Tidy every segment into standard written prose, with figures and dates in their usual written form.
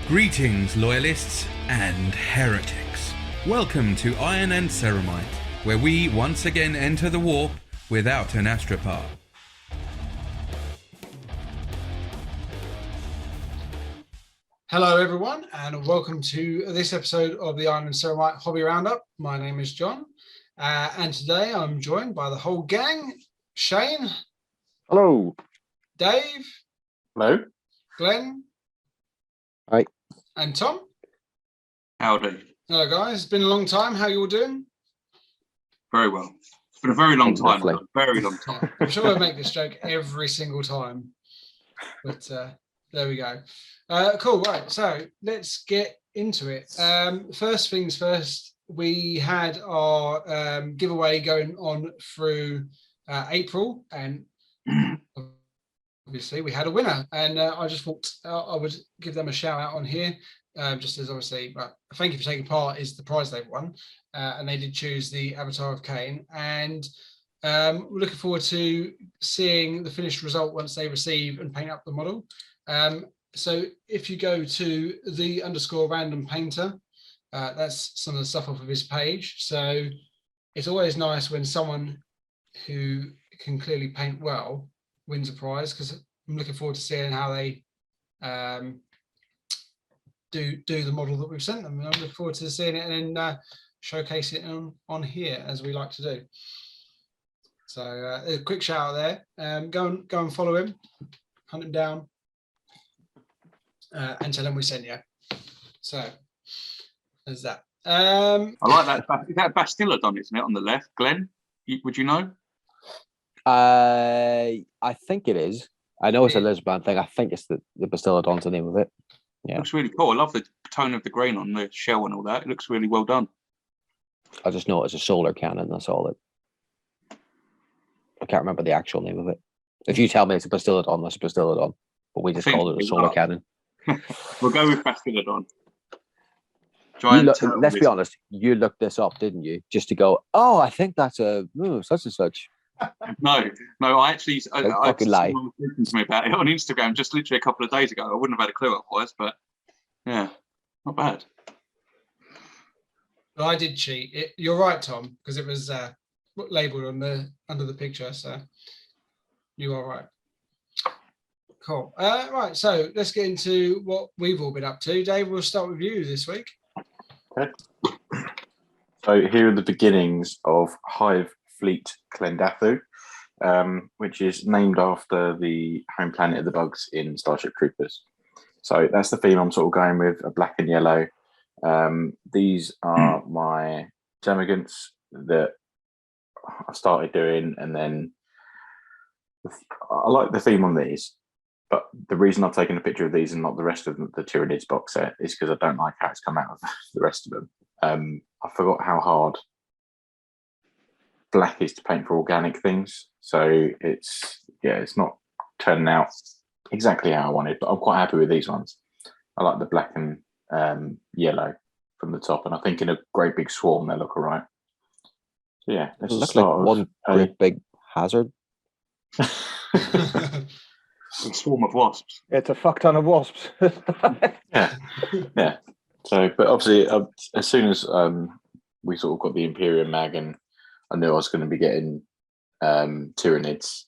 Greetings, loyalists and heretics. Welcome to Iron and Ceramite, where we once again enter the warp without an astropath. Hello everyone, and welcome to this episode of the Iron and Ceramite Hobby Roundup. My name is John, and today I'm joined by the whole gang. Shane. Hello. Dave. Hello. Glenn. Hi. And Tom. Howdy. Hello guys, it's been a long time. How you all doing? Very well. It's been a very long time. Lovely. Very long time. I'm sure I make this joke every single time, but there we go. Cool, right, so let's get into it. First things first, we had our giveaway going on through April, and obviously we had a winner, and I just thought I would give them a shout out on here, just as obviously, thank you for taking part is the prize they've won, and they did choose the Avatar of Cain, and we're looking forward to seeing the finished result once they receive and paint up the model. So if you go to _random painter, that's some of the stuff off of his page. So it's always nice when someone who can clearly paint well wins a prize, because I'm looking forward to seeing how they do the model that we've sent them. And I'm looking forward to seeing it and then showcase it on here, as we like to do. So a quick shout out there. Go and follow him, hunt him down, and tell him we sent you. So there's that. I like that. Is that Bastillodon, isn't it, on the left? Glenn, would you know? I think it is. I know it's a Lisbon thing. I think it's the Bastillodon's the name of it. Yeah. Looks really cool. I love the tone of the green on the shell and all that. It looks really well done. I just know it's a solar cannon. That's all it. I can't remember the actual name of it. If you tell me it's a Bastillodon, that's a Bastillodon. But we just call it a solar cannon. We'll go with Bastillodon. Let's be honest. You looked this up, didn't you? Just to go, oh, I think that's a such and such. No. I actually fucking lie. Someone was talking to me about it on Instagram just literally a couple of days ago. I wouldn't have had a clue what it was, but yeah, not bad. But I did cheat. You're right, Tom, because it was labelled under the picture. So you are right. Cool. Right, so let's get into what we've all been up to. Dave, we'll start with you this week. Okay. So here are the beginnings of Hive Fleet Klendathu, which is named after the home planet of the bugs in Starship Troopers. So that's the theme I'm sort of going with, a black and yellow. These are my Demigants that I started doing, and then I like the theme on these. But the reason I've taken a picture of these and not the rest of the Tyranids box set is because I don't like how it's come out of the rest of them. I forgot how hard black is to paint for organic things. So it's not turning out exactly how I wanted, but I'm quite happy with these ones. I like the black and yellow from the top, and I think in a great big swarm, they look all right. So yeah, let's It looks start like one great big hazard. A swarm of wasps. It's a fuck ton of wasps. yeah. So, but obviously, as soon as we sort of got the Imperium mag, and I knew I was going to be getting Tyranids,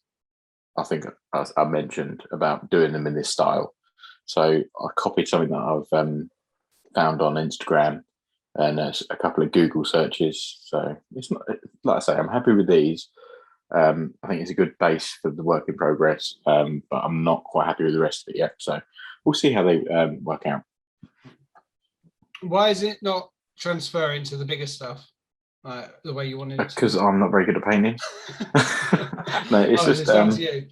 I think I mentioned about doing them in this style. So I copied something that I've found on Instagram and a couple of Google searches. So it's not, like I say, I'm happy with these. I think it's a good base for the work in progress, but I'm not quite happy with the rest of it yet. So we'll see how they work out. Why is it not transferring to the bigger stuff the way you wanted it to? Because I'm not very good at painting. No, it's just down to you.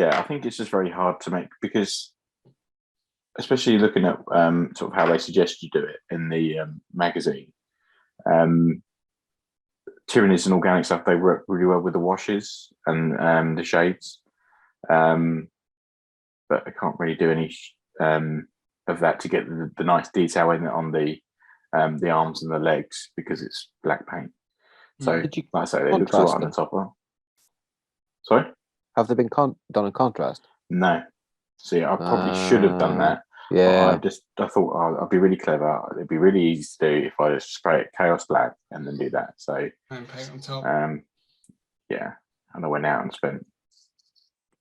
I think it's just very hard to make, because especially looking at sort of how they suggest you do it in the magazine. Tyranids and organic stuff, they work really well with the washes and the shades, but I can't really do any of that to get the nice detail in on the arms and the legs, because it's black paint. So, like I say, it looks all right on the top one. Sorry? Have they been done in contrast? No. See, I probably should have done that. Yeah. I thought I'd be really clever. It'd be really easy to do if I just spray it Chaos Black and then do that. So And paint on top. yeah, and I went out and spent.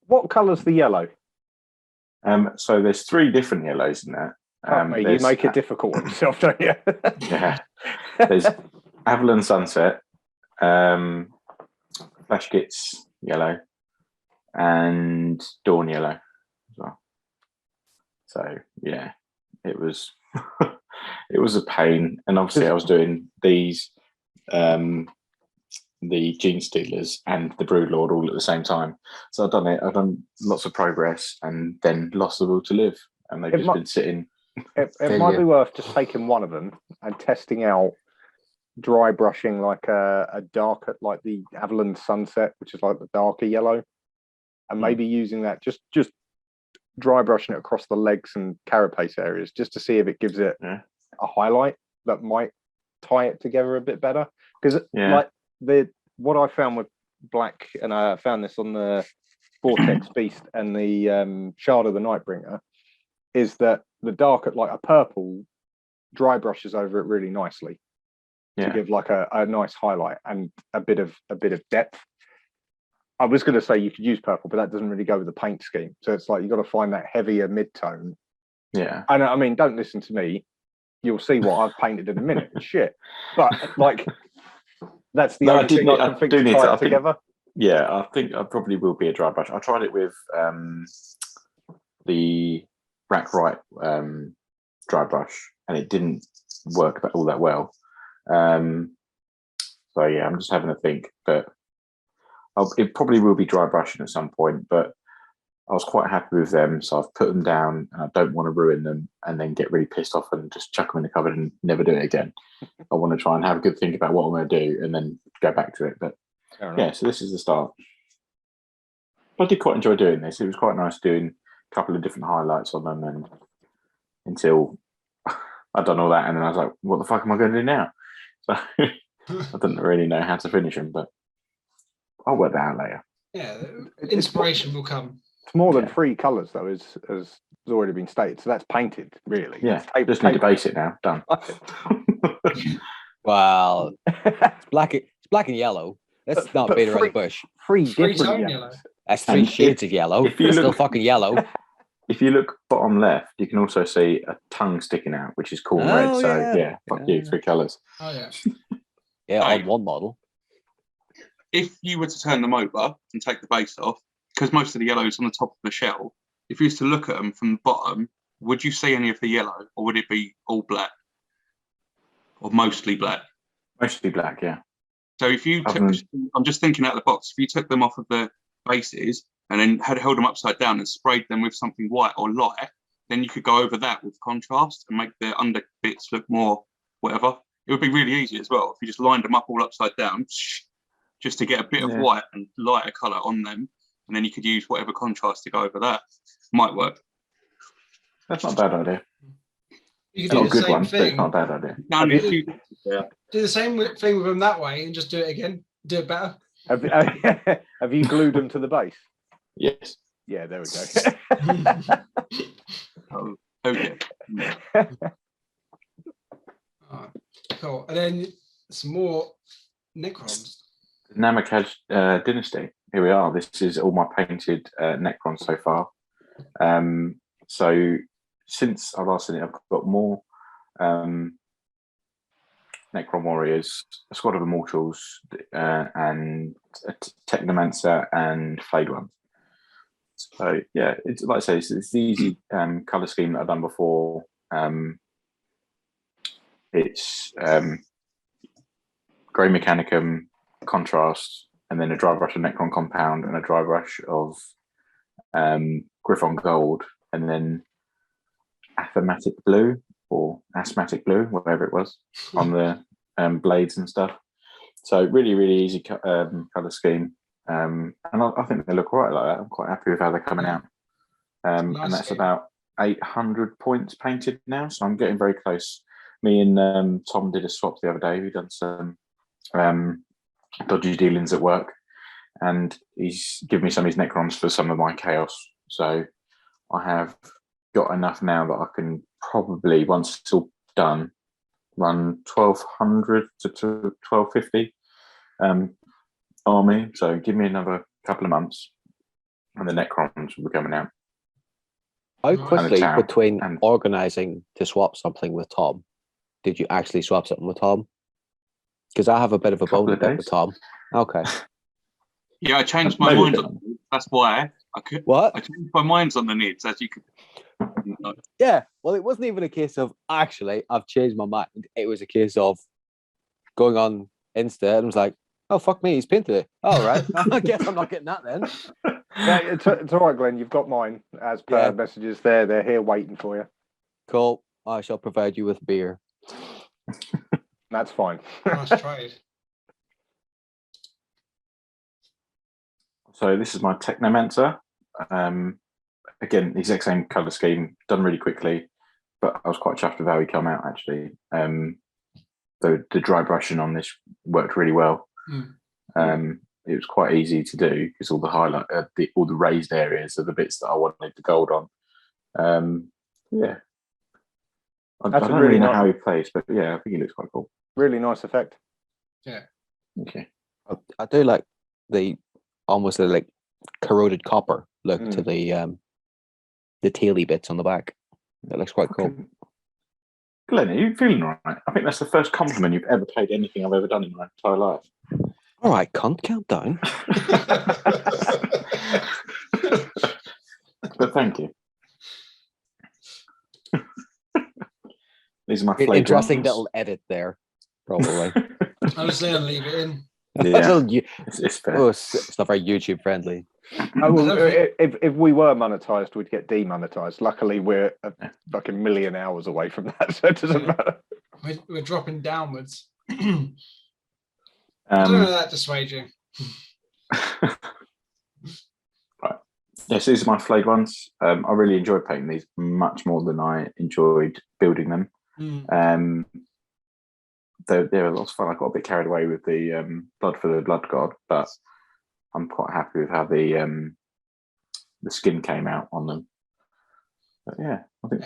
What colour's the yellow? So there's 3 different yellows in that. You make it difficult on yourself, don't you? Yeah. There's Avalon Sunset, Flashkits yellow, and Dawn yellow as well. So yeah, it was it was a pain, and obviously I was doing these, the Gene Stealers and the Broodlord all at the same time. So I've done lots of progress, and then lost the will to live, and they've been sitting. It might be worth just taking one of them and testing out dry brushing like a darker, like the Avalon Sunset, which is like the darker yellow, and maybe using that just dry brushing it across the legs and carapace areas just to see if it gives it a highlight that might tie it together a bit better. Because like what I found with black, and I found this on the Vortex Beast and the Shard of the Nightbringer, is that the darker, like a purple, dry brushes over it really nicely to give like a nice highlight and a bit of depth. I was going to say you could use purple, but that doesn't really go with the paint scheme. So it's like you've got to find that heavier mid-tone. Yeah. And I mean, don't listen to me. You'll see what I've painted in a minute. Shit. But like, that's the only thing I can think to tie it together. Yeah, I think I probably will be a dry brush. I tried it with the Rack Right dry brush, and it didn't work all that well. So yeah, I'm just having a think, but it probably will be dry brushing at some point. But I was quite happy with them, so I've put them down, and I don't want to ruin them and then get really pissed off and just chuck them in the cupboard and never do it again. I want to try and have a good think about what I'm going to do and then go back to it. But yeah, so this is the start. I did quite enjoy doing this. It was quite nice doing a couple of different highlights on them, and until I'd done all that, and then I was like, what the fuck am I going to do now? So I didn't really know how to finish them, but I'll work that out later. Yeah, inspiration will come. It's more than 3 colours, though, as already been stated. So that's painted, really. Yeah, just need to base it now. Done. Well, it's black and yellow. Let's not beat around the bush. 3 Three different tone yellows. yellow. That's 3 shades of yellow. if you It's still look- fucking yellow. If you look bottom left, you can also see a tongue sticking out, which is cool red. Oh, So yeah. fuck you, 3 colours. Oh yeah. Yeah, Right. on one model. If you were to turn them over and take the base off, because most of the yellow is on the top of the shell, if you was to look at them from the bottom, would you see any of the yellow, or would it be all black? Or mostly black? Mostly black, yeah. So if you took, I'm just thinking out of the box, if you took them off of the bases and then had held them upside down and sprayed them with something white or light, then you could go over that with contrast and make the under bits look more whatever. It would be really easy as well if you just lined them up all upside down, just to get a bit of white and lighter colour on them, and then you could use whatever contrast to go over that. Might work. That's not a bad idea. You It's could not do a the good same one, but it's thing. not a bad idea. Now, if you, Do the same thing with them that way and just do it again. Do it better. Have you glued them to the base? Yes. Yeah, there we go. okay. Alright, cool. And then some more Necrons. Namakaj Dynasty. Here we are. This is all my painted Necrons so far. So since I've last seen it, I've got more Necron Warriors, a squad of Immortals, and a Technomancer and Flayed Ones. So yeah, it's like I say, it's the easy colour scheme that I've done before. It's Grey Mechanicum, Contrast, and then a dry brush of Necron Compound and a dry brush of Griffon Gold, and then Athematic Blue or Asthmatic Blue, whatever it was, on the blades and stuff. So really, really easy colour scheme. And I think they look all right like that. I'm quite happy with how they're coming out. And that's scheme. about 800 points painted now, so I'm getting very close. Me and Tom did a swap the other day. We've done some dodgy dealings at work, and he's given me some of his Necrons for some of my Chaos. So I have got enough now that I can probably, once it's all done, run 1200 to 1250 army. So give me another couple of months, and the Necrons will be coming out. How quickly town, between and- organizing to swap something with Tom did you actually swap something with Tom? Because I have a bit of a bone to pick with Tom. Okay. Yeah, I changed my mind on it. That's why I could. What? I changed my minds on the needs, as you could. Yeah. Well, it wasn't even a case of actually I've changed my mind. It was a case of going on Insta and was like, oh fuck me, he's painted it. All right. I guess I'm not getting that then. Yeah, it's all right, Glenn. You've got mine as per messages there. They're here waiting for you. Cool. I shall provide you with beer. That's fine. Nice trade. So this is my Technomancer. Again, the exact same colour scheme, done really quickly, but I was quite chuffed with how he come out actually. The dry brushing on this worked really well. It was quite easy to do because all the highlight, all the raised areas are the bits that I wanted the gold on. Yeah, I don't really know how he plays, but yeah, I think he looks quite cool. Really nice effect. Yeah. Okay. I do like the almost like corroded copper look to the taily bits on the back. That looks quite cool. Glenn, are you feeling all right? I think that's the first compliment you've ever paid anything I've ever done in my entire life. All right, cunt, count down. But thank you. These are my flavor Interesting ones. little edit there, probably. I was saying leave it in. Yeah, it's fair. Oh, it's not very YouTube friendly. Oh, well, if we were monetized, we'd get demonetized. Luckily, we're like a million hours away from that, so it doesn't matter. We're dropping downwards. I don't know that dissuade you. Right. Yes, these are my flayed ones. I really enjoyed painting these much more than I enjoyed building them. They were lots of fun. I got a bit carried away with the blood for the blood god, but I'm quite happy with how the skin came out on them. But yeah, I think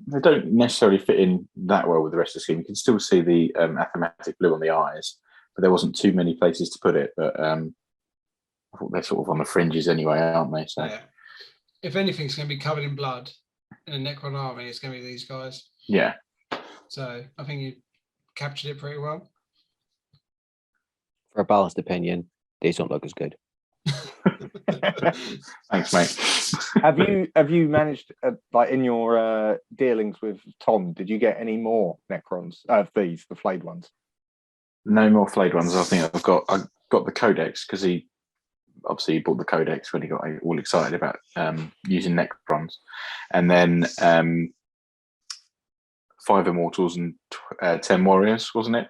they don't necessarily fit in that well with the rest of the skin. You can still see the athematic blue on the eyes, but there wasn't too many places to put it. But I thought they're sort of on the fringes anyway, aren't they? So yeah. If anything's going to be covered in blood in a Necron army, it's going to be these guys. Yeah. So I think you captured it pretty well. For a balanced opinion, these don't look as good. Thanks, mate. Have you managed like in your dealings with Tom? Did you get any more Necrons of the flayed ones? No more flayed ones. I think I got the codex because he obviously bought the codex when he got all excited about using Necrons, and then 5 immortals and 10 warriors, wasn't it?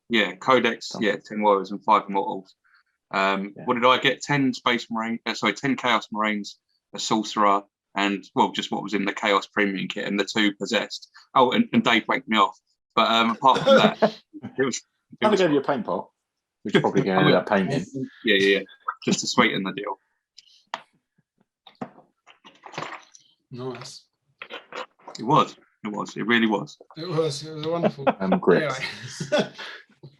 Yeah, codex. Yeah, 10 warriors and 5 immortals. What did I get? 10 space marine. 10 chaos marines, a sorcerer, and just what was in the chaos premium kit, and the 2 possessed. Oh, and Dave waked me off. But apart from that, it was. I gave you a paint pot, which you're probably going to end up painting. Yeah, just to sweeten the deal. Nice. It was. It really was. It was wonderful. Great. Anyway.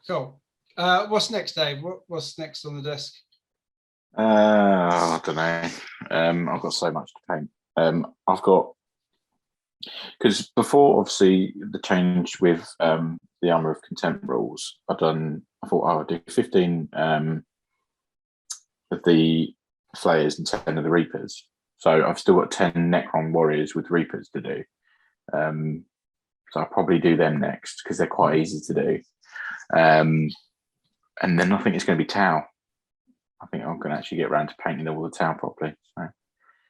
Cool. What's next, Dave? What's next on the desk? I don't know. I've got so much to paint. I've got, because before obviously the change with the Armour of Contempt rules, I thought I'd do 15 of the Flayers and 10 of the Reapers. So I've still got 10 Necron warriors with Reapers to do. So I'll probably do them next because they're quite easy to do. And then I think it's going to be Tau. I think I'm going to actually get around to painting all the Tau properly. So.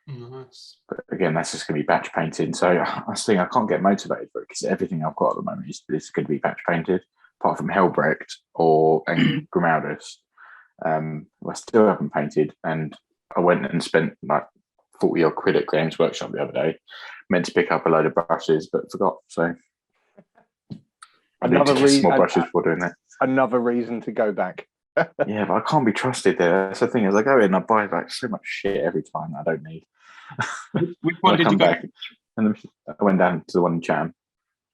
Nice. But again, that's just going to be batch painted. So I think I can't get motivated for it because everything I've got at the moment is going to be batch painted, apart from Helbrecht and Grimaldus. I still haven't painted, and I went and spent like 40 odd quid at Games Workshop the other day, meant to pick up a load of brushes, but forgot. So I need to get some more brushes for doing that. Another reason to go back. Yeah, but I can't be trusted there. That's the thing, is I go in and I buy like so much shit every time that I don't need. Which one When I did come you go? back, and then I went down to the one in Cham.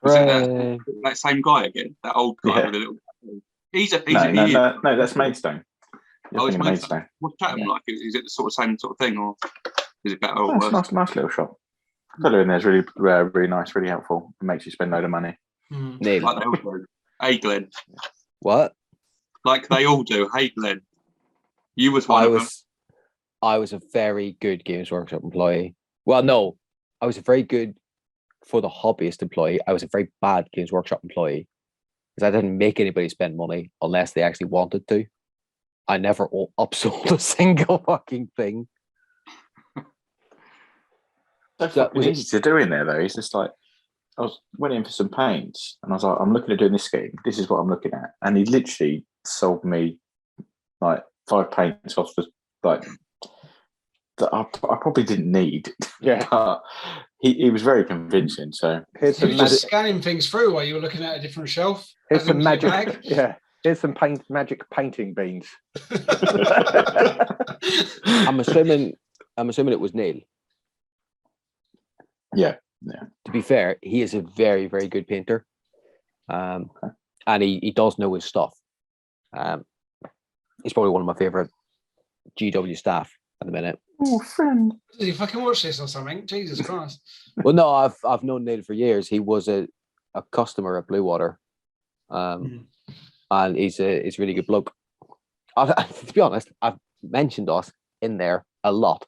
Was it Hooray. that same guy again? That old guy Yeah. with a little. He's No, that's Maidstone. Oh, it's Maidstone. Maidstone. What's Chatham like? Is it the same sort of thing, or is it better or Nice, worse? nice little shop. The fellow in there is really, really nice, really helpful. It makes you spend a load of money. Neil. Like they all do. Hey, Glenn. What? Like they all do. Hey, Glenn. You was one of them. I was a very good Games Workshop employee. Well, no, I was a very good for the hobbyist employee. I was a very bad Games Workshop employee because I didn't make anybody spend money unless they actually wanted to. I never upsold a single fucking thing. So fucking easy to do in there though. It's just like went in for some paints and I was like, I'm looking at doing this scheme. This is what I'm looking at, and he literally sold me like 5 paints off the like that I probably didn't need. Yeah, but he was very convincing. So here's He some was magic. just scanning things through while you were looking at a different shelf. Here's adding some them to your magic. bag. Yeah, here's some magic painting beans. I'm assuming it was Neil. yeah. To be fair, he is a very, very good painter. And he does know his stuff. He's probably one of my favorite GW staff at the minute. Oh, friend. Did you fucking watch this or something? Jesus Christ. Well, no, I've known Neil for years. He was a customer at Blue Water. And he's a really good bloke. To be honest, I've mentioned us in there a lot.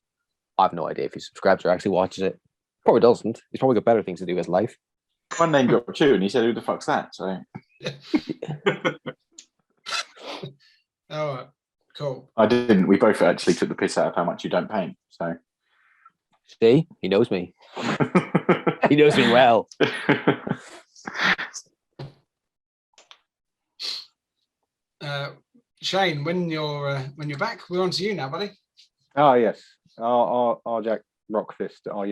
I've no idea if he subscribes or actually watches it. Probably doesn't. He's probably got better things to do with his life. One name dropped you, and he said, "Who the fuck's that?" So, All right. Cool. I didn't. We both actually took the piss out of how much you don't paint. So, See, he knows me. He knows me well. Shane, when you're back, we're on to you now, buddy. Oh yes, R Jack Rockfist, R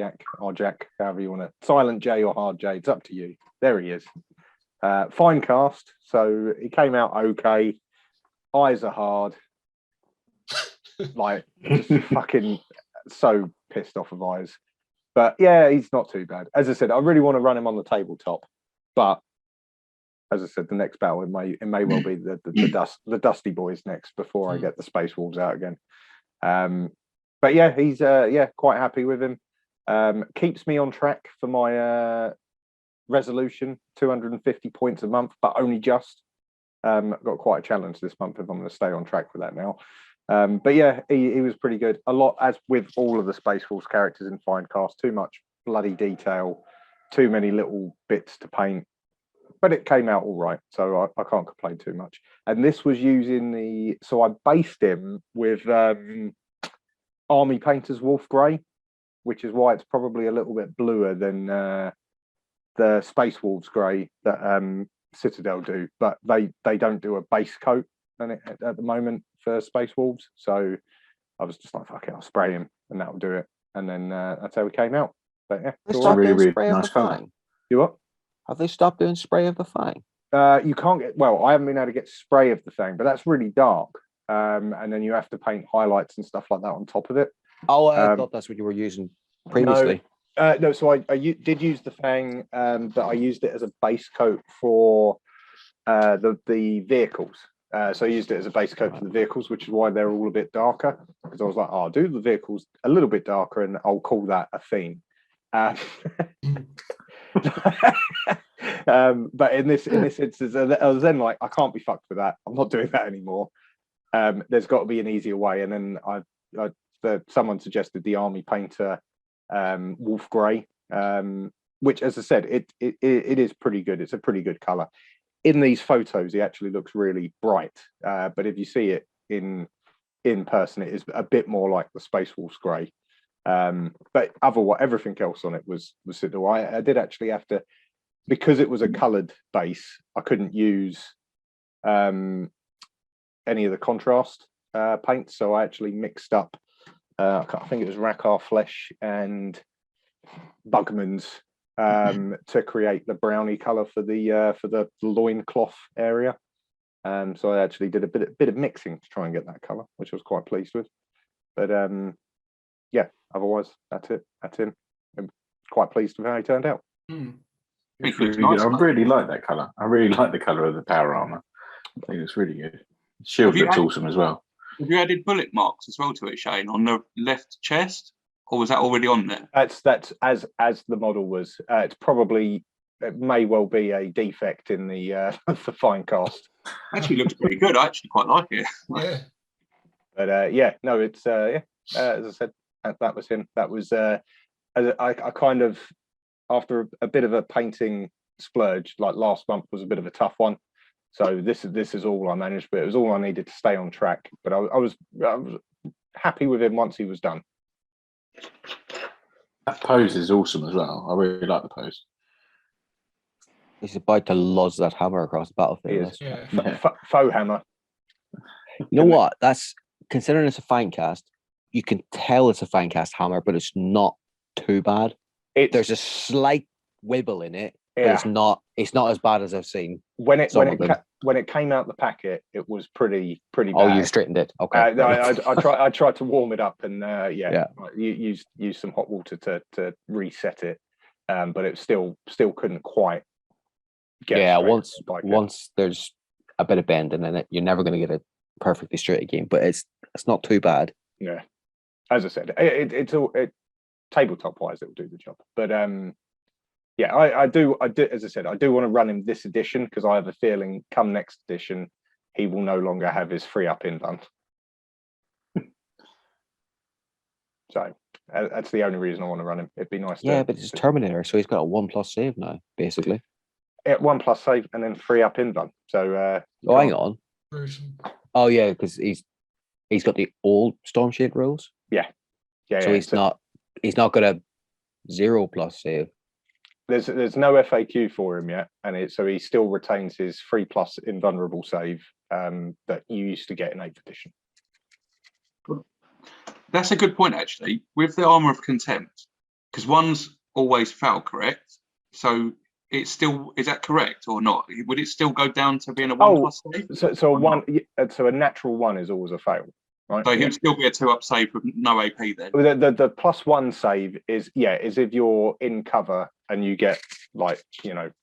Jack, however you want to. Silent J or Hard J, it's up to you. There he is. Fine cast. So he came out okay. Eyes are hard. Like just fucking so pissed off of eyes. But yeah, he's not too bad. As I said, I really want to run him on the tabletop, but as I said, the next battle it may well be the Dusty Boys next before I get the Space Wolves out again. But yeah, he's quite happy with him. Keeps me on track for my resolution, 250 points a month, but only just. Got quite a challenge this month if I'm going to stay on track with that now. But yeah, he was pretty good. A lot, as with all of the Space Wolves characters in Finecast, too much bloody detail, too many little bits to paint. But it came out all right, so I can't complain too much. And this was using so I based him with Army Painter's Wolf Grey, which is why it's probably a little bit bluer than the Space Wolves Grey that Citadel do. But they don't do a base coat at the moment for Space Wolves. So I was just like, fuck it, I'll spray him and that'll do it. And then that's how we came out. But yeah, They it's all stopped right. doing really spray nice of the colour. fang. You what? Have they stopped doing spray of the fang? You can't get, well, I haven't been able to get spray of the thing, but that's really dark. And then you have to paint highlights and stuff like that on top of it. Oh, I thought that's what you were using previously. No, so I did use the fang, but I used it as a base coat for the vehicles. So I used it as a base coat for the vehicles, which is why they're all a bit darker. Because I was like, I'll do the vehicles a little bit darker, and I'll call that a theme. But in this instance, I was then like, I can't be fucked with that. I'm not doing that anymore. There's got to be an easier way. And then someone suggested the Army Painter Wolf Grey, which, as I said, it is pretty good. It's a pretty good color. In these photos, it actually looks really bright. But if you see it in person, it is a bit more like the Space Wolves Grey. But everything else on it was Citadel. I did actually have to, because it was a coloured base, I couldn't use any of the contrast paints. So I actually mixed up, I think it was Rackar Flesh and Bugman's to create the brownie colour for the loincloth area. So I actually did a bit of mixing to try and get that colour, which I was quite pleased with. But yeah, otherwise, that's it. That's him. I'm quite pleased with how he turned out. It's really good. I really like that colour. I really like the colour of the power armour. I think it's really good. Shield looks awesome as well. Have you added bullet marks as well to it, Shane, on the left chest, or was that already on there? That's as the model was. It's probably, it may well be a defect in the the fine cast. Actually, looks pretty good. I actually quite like it. Yeah. But yeah, no, it's as I said, that was him. That was I kind of, after a bit of a painting splurge, like last month was a bit of a tough one. So this is all I managed, but it was all I needed to stay on track. But I was happy with him once he was done. That pose is awesome as well. I really like the pose. He's about to lodge that hammer across the battlefield. Yeah. Faux hammer. You know what? That's, considering it's a fine cast, you can tell it's a fine cast hammer, but it's not too bad. There's a slight wibble in it, but it's not as bad as I've seen. When it came out the packet, it was pretty bad. Oh, you straightened it. Okay. I tried to warm it up and use some hot water to reset it, but it still couldn't quite get. Yeah, once there's a bit of bending in it, you're never going to get it perfectly straight again. But it's not too bad. Yeah, as I said, it's tabletop wise, it will do the job. But yeah, I do. As I said, I do want to run him this edition because I have a feeling come next edition, he will no longer have his free up in done. So that's the only reason I want to run him. It'd be nice. Yeah, but it's Terminator, so he's got a 1+ save now, basically. Yeah, 1+ save and then free up in done. So hang on. Oh yeah, because he's got the old Storm Shade rules. Yeah. So he's not got a 0+ save. There's no FAQ for him yet, and so he still retains his 3+ invulnerable save that you used to get in 8th edition. That's a good point, actually. With the Armour of Contempt, because one's always foul, correct? So it's still, is that correct or not? Would it still go down to being a 1+ save? So a natural 1 is always a fail, right? So he would still be a 2-up save with no AP then. The +1 save is if you're in cover and you get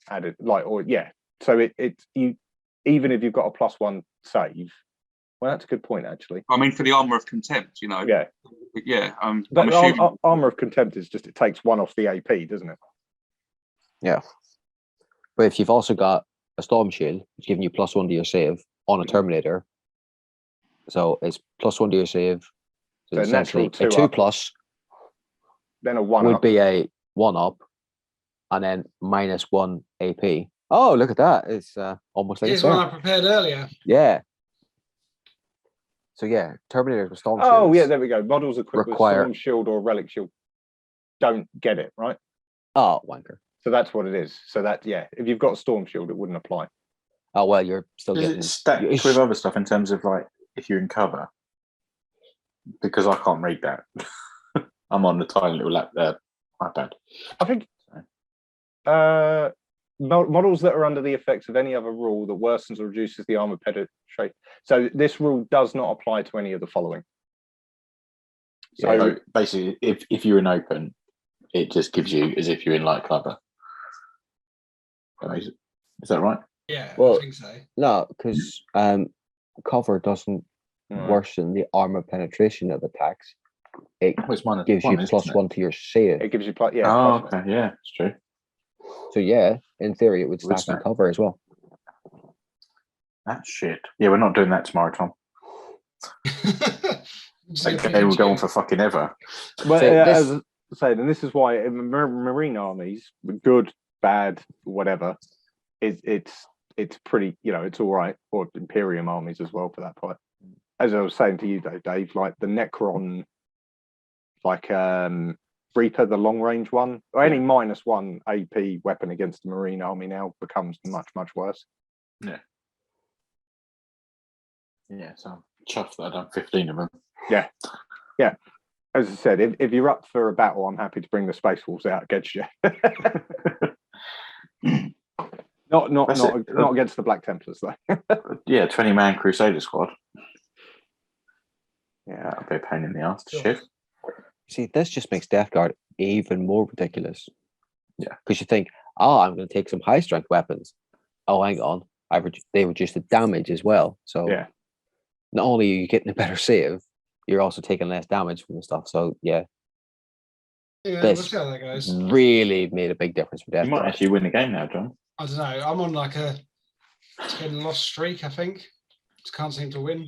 added So you even if you've got a +1 save. Well, that's a good point, actually. I mean, for the Armour of Contempt, Yeah. Yeah. I'm But assuming... Armour of Contempt is just, it takes 1 off the AP, doesn't it? Yeah. But if you've also got a Storm Shield, it's giving you +1 to your save on a Terminator. So it's +1 to your save. So essentially, a 2+. Then a 1 would be a 1-up, and then -1 AP. Oh, look at that! It's almost like Here's one I prepared earlier. Yeah. So yeah, Terminator with Storm Shield. Oh yeah, there we go. Models equipped with Storm Shield or Relic Shield don't get it, right? Oh, wanker. So that's what it is. So that if you've got a Storm Shield, it wouldn't apply. Oh well, you're still getting stacked with other stuff in terms of like if you're in cover. Because I can't read that. I'm on the tiny little iPad. I think models that are under the effects of any other rule that worsens or reduces the armor penetration. So this rule does not apply to any of the following. So basically, if you're in open, it just gives you as if you're in light cover. Is that right? Yeah, well, I think so. No, because cover doesn't worsen the armor penetration of attacks. It gives you +1 to your save. It gives you Oh, okay, yeah, it's true. So yeah, in theory, it would stack and cover as well. That's shit. Yeah, we're not doing that tomorrow, Tom. Okay, we'll go on for fucking ever. But as I said, and this is why in Marine armies, good, bad, whatever, it's pretty, it's all right. Or Imperium armies as well, for that part. As I was saying to you, though, Dave, like the Necron, like Reaper, the long range one, or any -1 AP weapon against the Marine army now becomes much, much worse. Yeah. Yeah, so I'm chuffed that I've done 15 of them. Yeah. Yeah. As I said, if you're up for a battle, I'm happy to bring the Space Wolves out against you. not against the Black Templars, though. Yeah, 20-man Crusader squad. Yeah, that'll be a pain in the ass to shift. See, this just makes Death Guard even more ridiculous. Yeah. Because you think, oh, I'm going to take some high strength weapons. Oh, hang on. They reduce the damage as well. So Yeah. not only are you getting a better save, you're also taking less damage from the stuff. So yeah, Yeah, this we'll see how that goes. really made a big difference for Death You might Guard. actually win the game now, John. I don't know. I'm on like a 10 loss streak, I think. Just can't seem to win.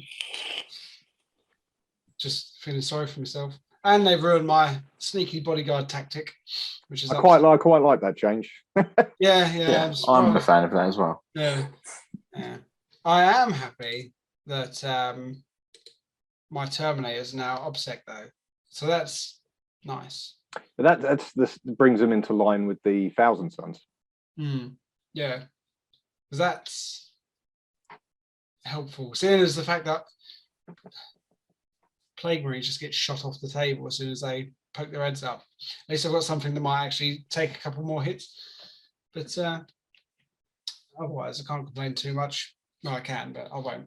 Just feeling sorry for myself. And they've ruined my sneaky bodyguard tactic, which is I quite like that change. Yeah. I'm a fan of that as well. Yeah. I am happy that my Terminator's now OBSEC though. So that's nice. But this brings them into line with the Thousand Sons. Yeah. That's helpful. Seeing as the fact that Plague Marines just get shot off the table as soon as they poke their heads up. At least I've got something that might actually take a couple more hits. But otherwise, I can't complain too much. No, I can, but I won't.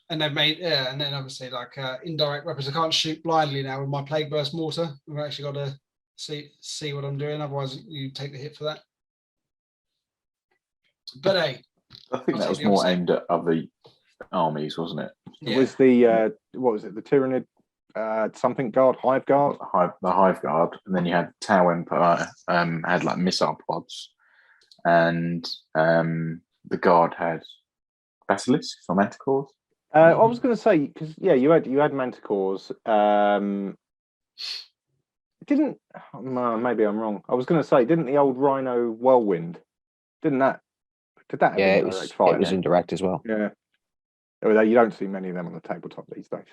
And they've made, and then obviously like indirect weapons. I can't shoot blindly now with my Plague Burst Mortar. I've actually got to see what I'm doing. Otherwise, you take the hit for that. But hey, I think that was more aimed at other armies, wasn't it? Yeah. It was the what was it? The Tyranid something guard, Hive Guard, the Hive Guard, and then you had Tau Empire had like missile pods, and the Guard had basilisks or manticores. I was going to say because you had manticores. Didn't maybe I'm wrong. I was going to say, didn't the old Rhino Whirlwind? Did that? Have it was indirect as well. Yeah. Although you don't see many of them on the tabletop these days.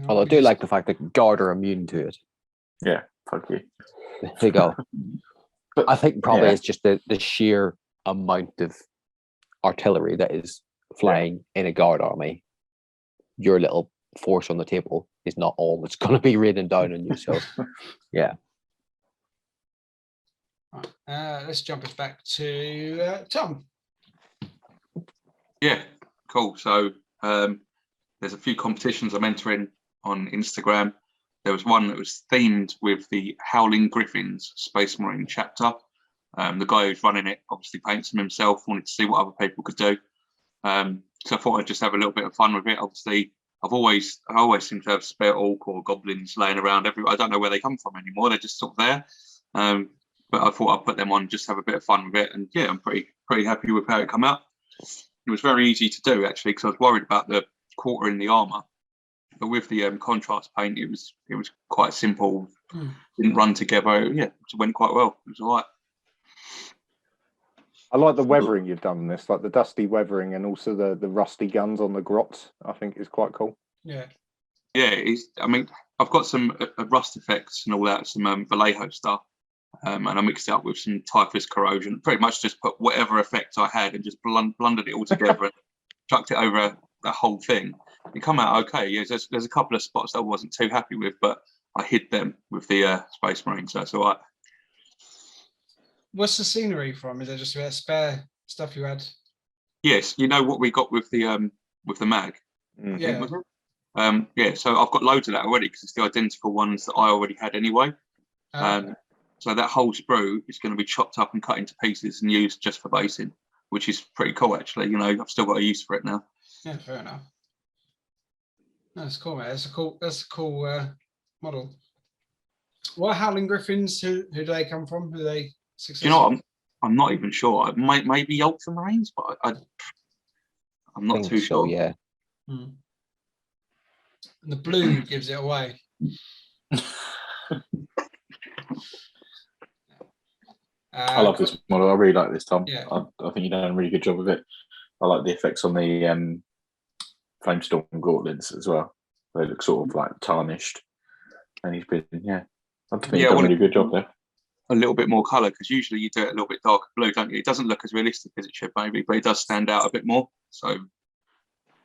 Although I do like the fact that Guard are immune to it. Yeah, fuck you. There you go. But I think probably it's just the sheer amount of artillery that is flying in a Guard army. Your little force on the table is not all that's going to be raining down on you. So, yeah. Let's jump us back to Tom. Yeah, cool. So there's a few competitions I'm entering on Instagram. There was one that was themed with the Howling Griffins Space Marine chapter. The guy who's running it obviously paints them himself, wanted to see what other people could do. So I thought I'd just have a little bit of fun with it. Obviously, I always seem to have spare orc or goblins laying around everywhere. I don't know where they come from anymore. They're just sort of there. But I thought I'd put them on, just have a bit of fun with it. And yeah, I'm pretty happy with how it come out. It was very easy to do actually, because I was worried about the quarter in the armor. But with the contrast paint, it was quite simple. Didn't run together. Yeah, it went quite well. It was all right. I like the weathering you've done on this, like the dusty weathering and also the rusty guns on the grots. I think is quite cool. Yeah. Yeah, I mean, I've got some rust effects and all that, some Vallejo stuff. And I mixed it up with some typhus corrosion. Pretty much just put whatever effect I had and just blundered it all together and chucked it over the whole thing. It come out okay. Yeah, there's a couple of spots that I wasn't too happy with, but I hid them with the Space Marine, so that's all right. What's the scenery from? Is it just spare stuff you had? Yes, you know what we got with the mag. Yeah. Yeah. So I've got loads of that already because it's the identical ones that I already had anyway. Okay. So that whole sprue is going to be chopped up and cut into pieces and used just for basing, which is pretty cool actually. You know, I've still got a use for it now. Yeah, fair enough. That's cool, man. That's a cool model. What Howling Griffins? Who do they come from? Who are they? You know, I'm not even sure. Maybe Ultramarines, but I'm not too sure. Yeah. And the blue gives it away. I love this model. I really like this, Tom. Yeah. I think you've done a really good job of it. I like the effects on the Flamestorm gauntlets as well. They look sort of like tarnished. And he's been, I think you've done a really good job there. A little bit more colour, because usually you do it a little bit darker blue, don't you? It doesn't look as realistic as it should, maybe, but it does stand out a bit more. So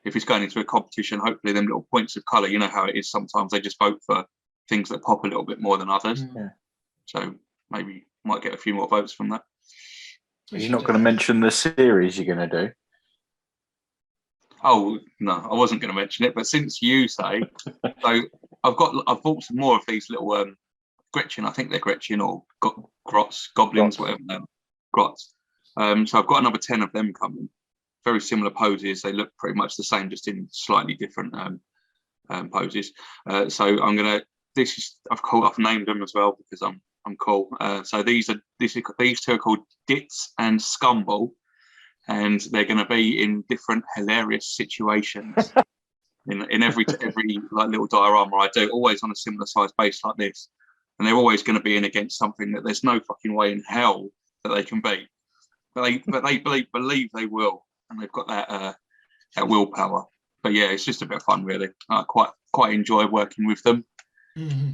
if it's going into a competition, hopefully them little points of colour, you know how it is sometimes they just vote for things that pop a little bit more than others. Yeah. So maybe might get a few more votes from that. You're not going to mention the series you're going to do? Oh no, I wasn't going to mention it, but since you say, so I've bought some more of these little Gretchen. I think they're Gretchen or Grots, goblins, whatever. Grots. So I've got another 10 of them coming. Very similar poses. They look pretty much the same, just in slightly different poses. So I'm gonna. I've named them as well because I'm cool. So these two are called Dits and Scumball, and they're going to be in different hilarious situations in every like little diorama I do, always on a similar size base like this, and they're always going to be in against something that there's no fucking way in hell that they can beat, but they believe they will, and they've got that willpower. But yeah, it's just a bit of fun, really. I quite enjoy working with them. Mm-hmm.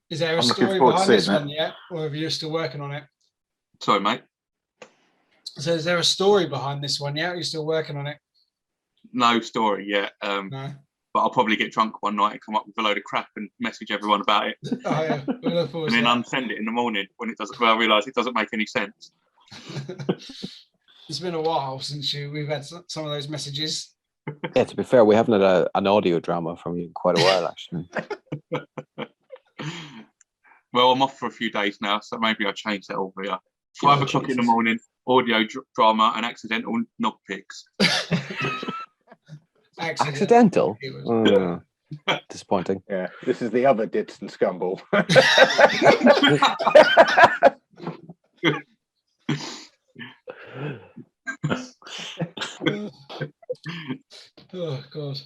Is there a I'm looking story forward to behind this seeing one yet, or are you still working on it? Sorry, mate. So is there a story behind this one yet? Or are you still working on it? No story yet. No. But I'll probably get drunk one night and come up with a load of crap and message everyone about it. Oh yeah, we look forward and to then that. unsend it in the morning when it doesn't. Well, I realise it doesn't make any sense. It's been a while since we've had some of those messages. Yeah, to be fair, we haven't had an audio drama from you in quite a while, actually. Well, I'm off for a few days now, so maybe I'll change that over here. 5 o'clock in the Jesus. morning, audio drama and accidental knob picks. Accidental? Disappointing. Yeah, this is the other Dits and Scumball. Oh God.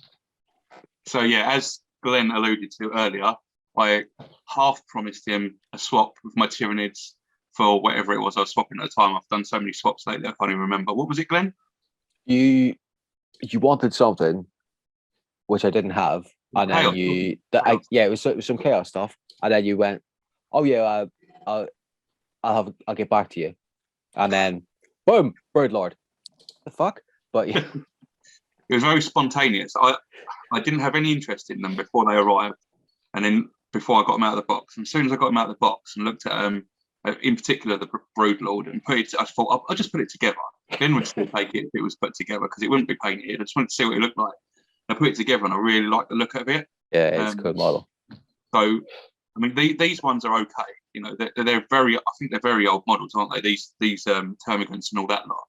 So yeah, as Glenn alluded to earlier, I half promised him a swap with my Tyranids for whatever it was I was swapping at the time. I've done so many swaps lately, I can't even remember. What was it, Glenn? You wanted something which I didn't have, and then Chaos. it was some chaos stuff, and then you went, oh yeah, I'll get back to you, and then boom, Bird Lord. The fuck? But yeah. It was very spontaneous. I didn't have any interest in them before they arrived, and then before I got them out of the box, and as soon as I got them out of the box and looked at in particular the Broodlord, and I thought I'll just put it together. Glenn would still take it if it was put together because it wouldn't be painted. I just wanted to see what it looked like. I put it together and I really like the look of it. Yeah, it's a good model. So, I mean, these ones are okay. You know, they're very. I think they're very old models, aren't they? These Termagants and all that lot.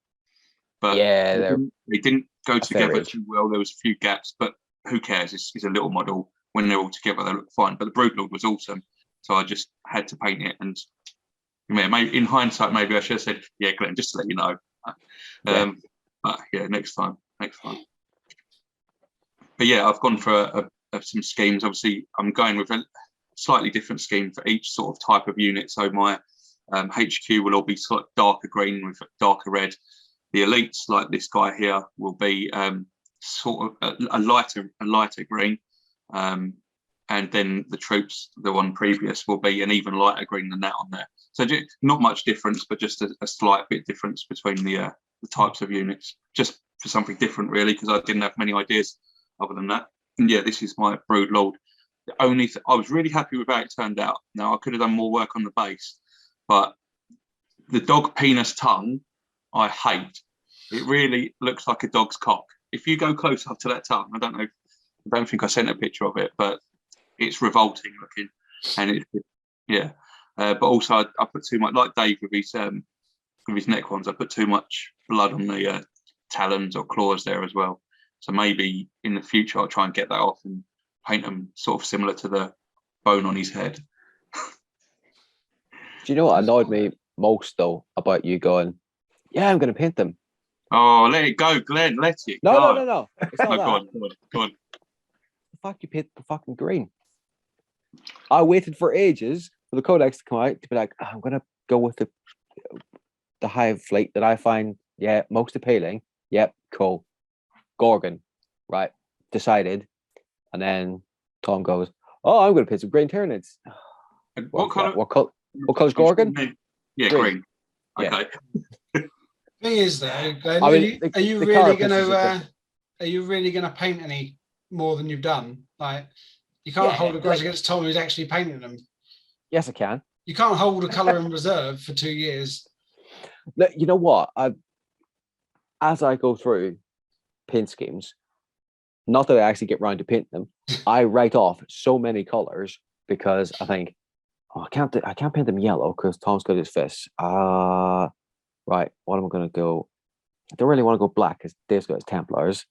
But yeah, they didn't go together age. too well. There was a few gaps, but who cares? It's a little model. When they're all together, they look fine. But the Broodlord was awesome, so I just had to paint it. And maybe in hindsight, maybe I should have said, "Yeah, Glenn, just to let you know." But yeah, next time. But yeah, I've gone for some schemes. Obviously, I'm going with a slightly different scheme for each sort of type of unit. So my HQ will all be sort of darker green with darker red. The elites, like this guy here, will be sort of a lighter green, and then the troops, the one previous, will be an even lighter green than that on there. So not much difference, but just a slight bit difference between the types of units, just for something different, really, because I didn't have many ideas other than that. And yeah, this is my Broodlord. I was really happy with how it turned out. Now I could have done more work on the base, but the dog penis tongue I hate. It really looks like a dog's cock. If you go close up to that tongue, I don't think I sent a picture of it, but it's revolting looking, and but also I put too much, like Dave with his Necrons. I put too much blood on the talons or claws there as well. So maybe in the future I'll try and get that off and paint them sort of similar to the bone on his head. Do you know what annoyed me most though about you going, yeah, I'm going to paint them? Oh, let it go, Glenn. Let it No. go. It's not that. Go on. The fuck, you paint the fucking green. I waited for ages for the codex to come out to be like, I'm going to go with the hive fleet that I find, most appealing. Yep, cool. Gorgon, right? Decided. And then Tom goes, oh, I'm going to paint some green Tyranids. What colour? What colour's Gorgon? Yeah, green. Okay. Thing is, though, Glenn, I mean, are you really going to paint any more than you've done? Like, you can't hold a grudge against Tom who's actually painting them. Yes, I can. You can't hold a colour in reserve for 2 years. You know what? As I go through, paint schemes, not that I actually get round to painting them, I write off so many colors because I think, oh, I can't paint them yellow because Tom's got his fists. Right, what am I going to go? I don't really want to go black because Dave's got his Templars.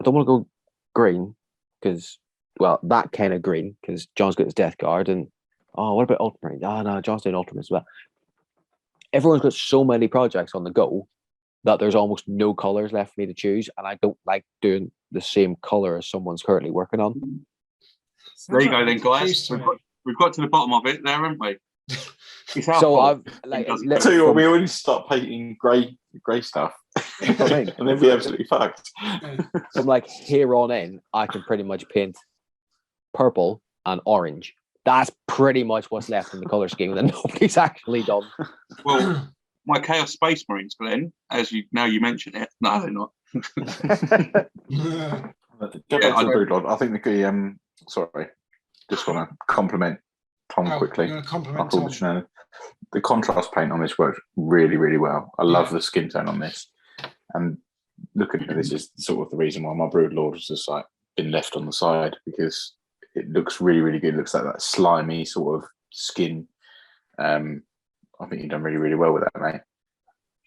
I don't want to go green because, well, that kind of green because John's got his Death Guard. And, oh, what about Ultramarine? Oh, no, John's doing Ultramarine as well. Everyone's got so many projects on the go that there's almost no colors left for me to choose. And I don't like doing the same color as someone's currently working on. There you go then, guys. We've got to the bottom of it there, haven't we? So I've like, I tell you what, we already start painting grey stuff, and then be absolutely fucked. From like here on in, I can pretty much paint purple and orange. That's pretty much what's left in the color scheme that nobody's actually done. Well, my Chaos Space Marines, Glenn, as you mention it, no, they're not. Get back to the Broodlord. I think the sorry, just want to compliment Tom quickly. The contrast paint on this works really, really well. I love the skin tone on this, and looking at this is sort of the reason why my Broodlord has just like been left on the side, because it looks really, really good. It looks like that slimy sort of skin. I think you've done really, really well with that, mate.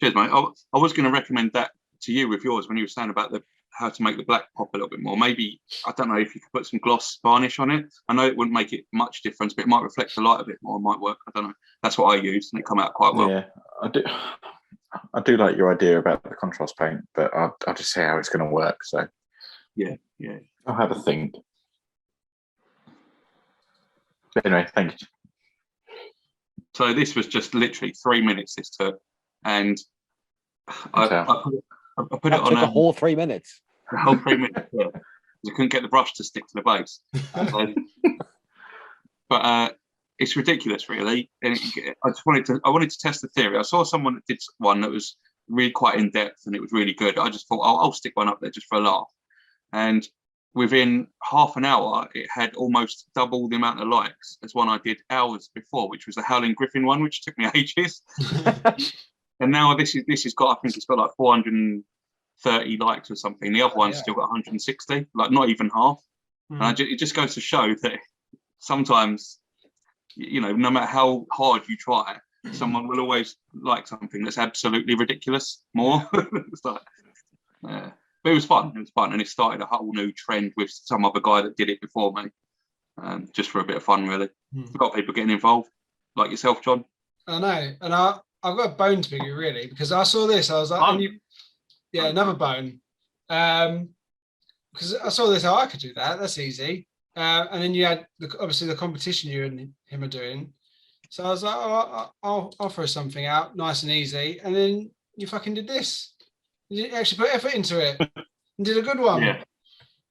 Cheers, mate. I was going to recommend that to you with yours when you were saying about how to make the black pop a little bit more. Maybe, I don't know if you could put some gloss varnish on it. I know it wouldn't make it much difference, but it might reflect the light a bit more. It might work. I don't know. That's what I used, and it come out quite well. Yeah, I do like your idea about the contrast paint, but I'll just see how it's going to work. So yeah, I'll have a think. But anyway, thank you. So this was just literally 3 minutes this took, and I put it on the whole 3 minutes. The whole 3 minutes. Yeah. I couldn't get the brush to stick to the base. But it's ridiculous, really. And I wanted to test the theory. I saw someone that did one that was really quite in depth, and it was really good. I just thought I'll stick one up there just for a laugh. And within half an hour, it had almost double the amount of likes as one I did hours before, which was the Howling Griffin one, which took me ages. And now this has got, I think it's got like 430 likes or something. The other one's still got 160, like not even half. And it just goes to show that sometimes, no matter how hard you try, someone will always like something that's absolutely ridiculous more. It's like, but it was fun. And it started a whole new trend with some other guy that did it before me, just for a bit of fun, really. A lot of people getting involved, like yourself, John. I know, and I've got a bone to pick you, really, because I saw this. I was like, another bone, because I saw this. Oh, I could do that. That's easy. And then you had obviously the competition you and him are doing. So I was like, I'll throw something out, nice and easy. And then you fucking did this. You actually put effort into it and did a good one. Yeah.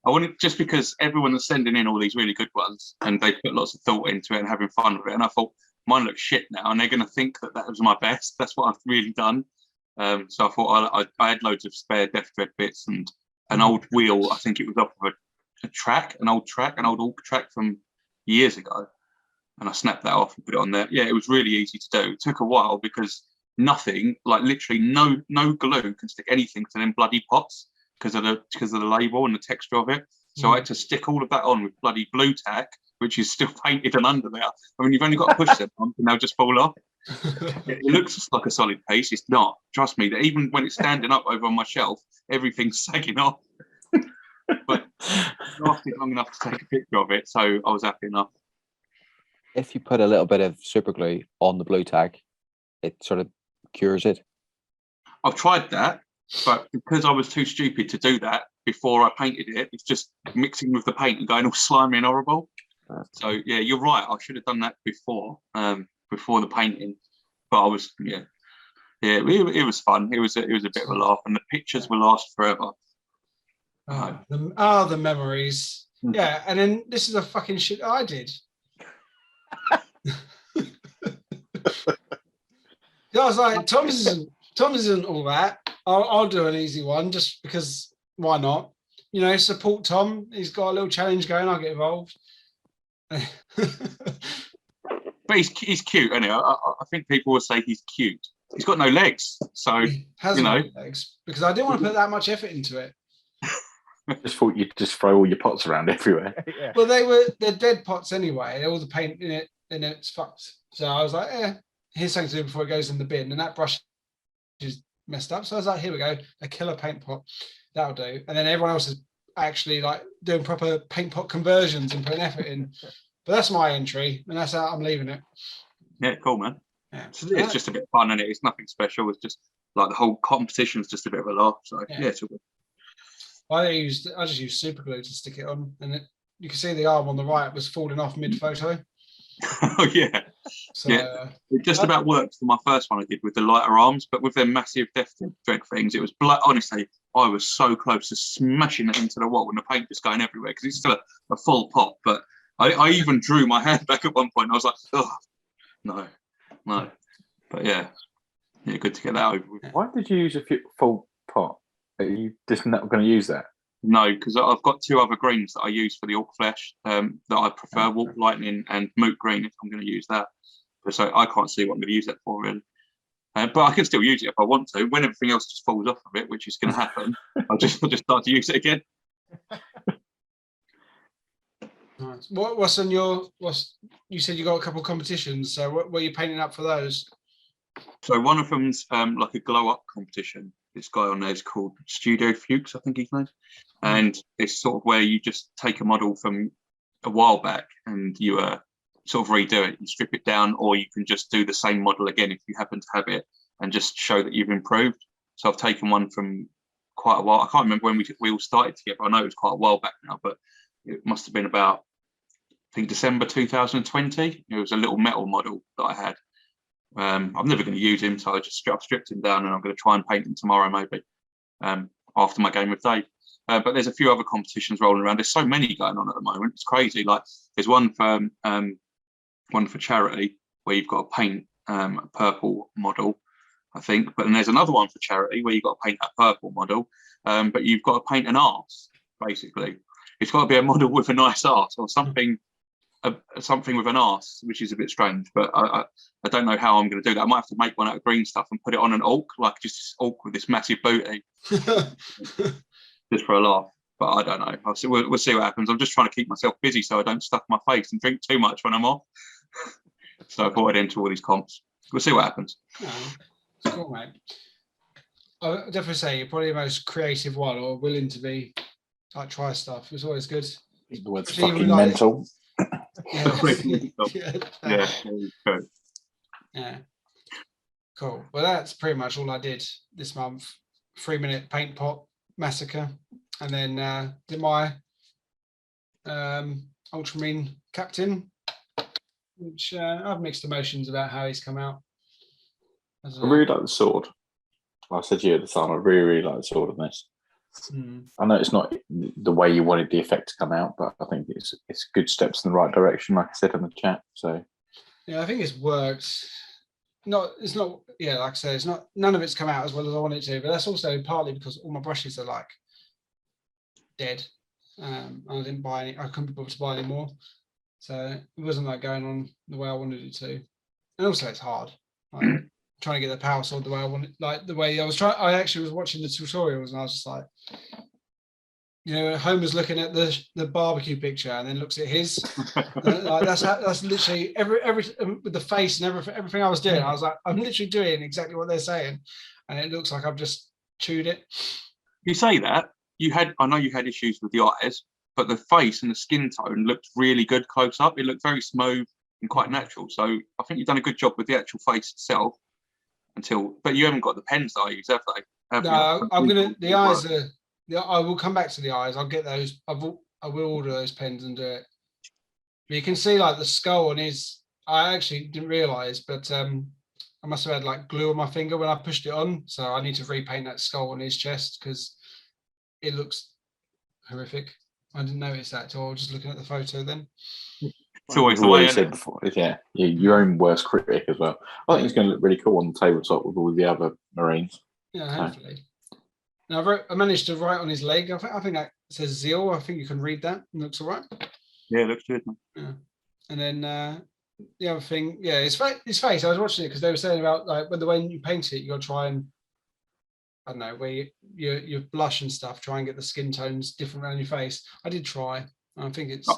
I wanted, just because everyone is sending in all these really good ones and they put lots of thought into it and having fun with it. And I thought, mine looks shit now, and they're going to think that was my best. That's what I've really done. So I thought I had loads of spare Death Dread bits and an old wheel. I think it was off of an old Orc track from years ago. And I snapped that off and put it on there. Yeah, it was really easy to do. It took a while because nothing, like literally no glue can stick anything to them bloody pots because of the label and the texture of it. So I had to stick all of that on with bloody blue tack, which is still painted and under there. I mean, you've only got to push them on and they'll just fall off. It looks like a solid piece. It's not. Trust me, that even when it's standing up over on my shelf, everything's sagging off. But it lasted long enough to take a picture of it, so I was happy enough. If you put a little bit of super glue on the blue tag, it sort of cures it. I've tried that, but because I was too stupid to do that before I painted it, it's just mixing with the paint and going all slimy and horrible. So yeah, you're right. I should have done that before the painting. But I was it was fun. It was a bit of a laugh, and the pictures will last forever. The memories. Yeah, and then this is a fucking shit I did. I was like, Tom isn't all that. I'll do an easy one just because why not? Support Tom. He's got a little challenge going. I'll get involved. But he's cute, isn't he? I think people will say he's cute. He's got no legs, so he has no legs because I didn't want to put that much effort into it. Just thought you'd just throw all your pots around everywhere. Yeah. Well, they're dead pots anyway. All the paint in it's fucked. So I was like, here's something to do before it goes in the bin. And that brush is messed up. So I was like, here we go, a killer paint pot. That'll do. And then everyone else is actually like doing proper paint pot conversions and putting effort in. But that's my entry, and that's how I'm leaving it. Yeah, cool, man. Yeah. It's just a bit fun, and it's nothing special. It's just like the whole competition's just a bit of a laugh. So yeah, it's all good. I just used super glue to stick it on, and you can see the arm on the right was falling off mid photo. Oh yeah. So, yeah, it just about worked for my first one I did with the lighter arms, but with them massive depth things, it was blood. Honestly, I was so close to smashing it into the wall and the paint just going everywhere because it's still a full pot. But I even drew my hand back at one point. And I was like, oh no. But yeah, good to get that over with. Why did you use a full pot? Are you just not going to use that? No, because I've got two other greens that I use for the Orc Flesh that I prefer, Warp Lightning and Moot Green, if I'm going to use that. So I can't see what I'm going to use that for, really. But I can still use it if I want to. When everything else just falls off of it, which is going to happen, I'll just start to use it again. Nice. What's on you said you got a couple of competitions, so what are you painting up for those? So one of them's like a glow up competition. This guy on there is called Studio Fuchs, I think he's named. And it's sort of where you just take a model from a while back and you sort of redo it. You strip it down, or you can just do the same model again if you happen to have it and just show that you've improved. So I've taken one from quite a while. I can't remember when we all started together. I know it was quite a while back now, but it must have been about, I think, December 2020. It was a little metal model that I had. I'm never going to use him, so I just stripped him down, and I'm going to try and paint him tomorrow, maybe, after my game with Dave. But there's a few other competitions rolling around. There's so many going on at the moment. It's crazy. Like there's one for charity where you've got to paint a purple model, I think. But then there's another one for charity where you've got to paint a purple model, but you've got to paint an arse, basically. It's got to be a model with a nice arse or something. Something with an arse, which is a bit strange, but I don't know how I'm going to do that. I might have to make one out of green stuff and put it on an orc, like just orc with this massive booty, just for a laugh. But I don't know. We'll see what happens. I'm just trying to keep myself busy so I don't stuff my face and drink too much when I'm off. So I thought I'd enter all these comps. We'll see what happens. It's cool, mate. I would definitely say you're probably the most creative one, or willing to be like try stuff. It's always good. The word's fucking mental. Yeah. Cool. Well, that's pretty much all I did this month. 3-minute paint pot massacre, and then did my Ultramarine Captain, which I have mixed emotions about how he's come out. I really like the sword. I said to you at the time, I really like the sword in this. I know it's not the way you wanted the effect to come out, but I think it's good steps in the right direction, like I said in the chat. So yeah, I think it's worked. It's not. Yeah, like I say, it's not. None of it's come out as well as I want it to, but that's also partly because all my brushes are like dead. I didn't buy any. I couldn't be bothered to buy any more, so it wasn't like going on the way I wanted it to. And also, it's hard. Like, trying to get the power sword the way I wanted, like the way I was trying. I actually was watching the tutorials and I was just like, Homer's looking at the barbecue picture and then looks at his. Like that's literally every with the face and everything I was doing. I was like, I'm literally doing exactly what they're saying, and it looks like I've just chewed it. You say that I know you had issues with the eyes, but the face and the skin tone looked really good close up. It looked very smooth and quite natural. So I think you've done a good job with the actual face itself. But you haven't got the pens that I use, have they? No, I'm gonna. The eyes are. I will come back to the eyes. I'll get those. I will order those pens and do it. But you can see like the skull on his. I actually didn't realise, but I must have had like glue on my finger when I pushed it on. So I need to repaint that skull on his chest because it looks horrific. I didn't notice that at all. Just looking at the photo then. It's always the way. Said before, yeah, your own worst critic as well. I think it's going to look really cool on the tabletop with all the other Marines. Yeah, hopefully. Now I managed to write on his leg. I think that says Zeal. I think you can read that. It looks all right. Yeah, it looks good, man. Yeah. And then the other thing, his face. I was watching it because they were saying about like when you paint it, you got to try and I don't know, where you blush and stuff, try and get the skin tones different around your face. I did try. I think it's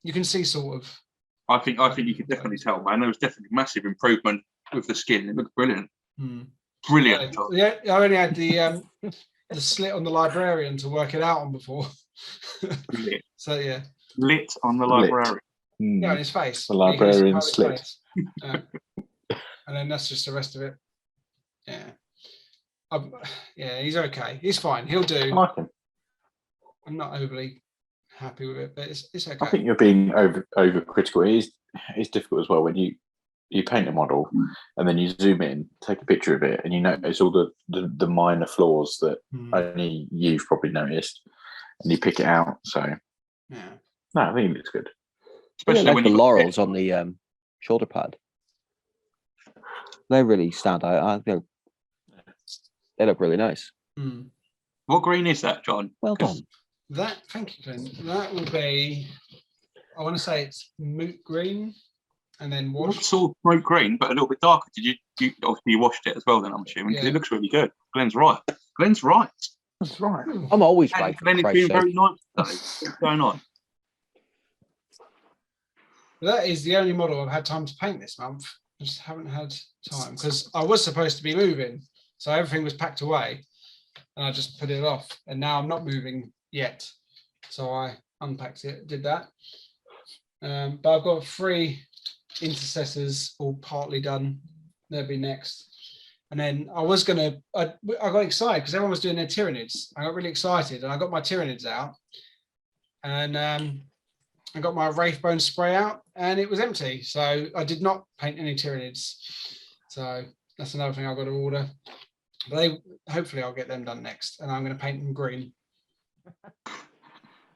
you can see sort of. I think you could definitely tell, man. There was definitely massive improvement with the skin. It looked brilliant. Brilliant. Yeah, I only had the slit on the librarian to work it out on before. So yeah. Lit on the librarian. Yeah, on his face. The librarian slit. And then that's just the rest of it. Yeah. Yeah, he's okay. He's fine. He'll do. I like him. I'm not overly happy with it, but it's okay. I think you're being over critical. It is difficult as well when you paint a model and then you zoom in, take a picture of it, and you notice all the minor flaws that only you've probably noticed, and you pick it out. So yeah, no, I think it looks good. Especially like when the laurels on the shoulder pad. They really stand out. They look really nice. What green is that, John? Well done. Thank you, Glenn. That will be, I want to say it's moot green, and then washed. Sort of bright green, but a little bit darker. Did you obviously you washed it as well? Then I'm assuming because it looks really good. Glenn's right. That's right. I'm always right. Glenn is being very nice today. What's going on? That is the only model I've had time to paint this month. I just haven't had time because I was supposed to be moving, so everything was packed away, and I just put it off. And now I'm not moving yet, so I unpacked it, did that. But I've got 3 intercessors all partly done. They'll be next. And then I got excited because everyone was doing their Tyranids. I got really excited and I got my Tyranids out, and I got my Wraithbone spray out and it was empty. So I did not paint any Tyranids. So that's another thing I've got to order. But hopefully I'll get them done next, and I'm going to paint them green.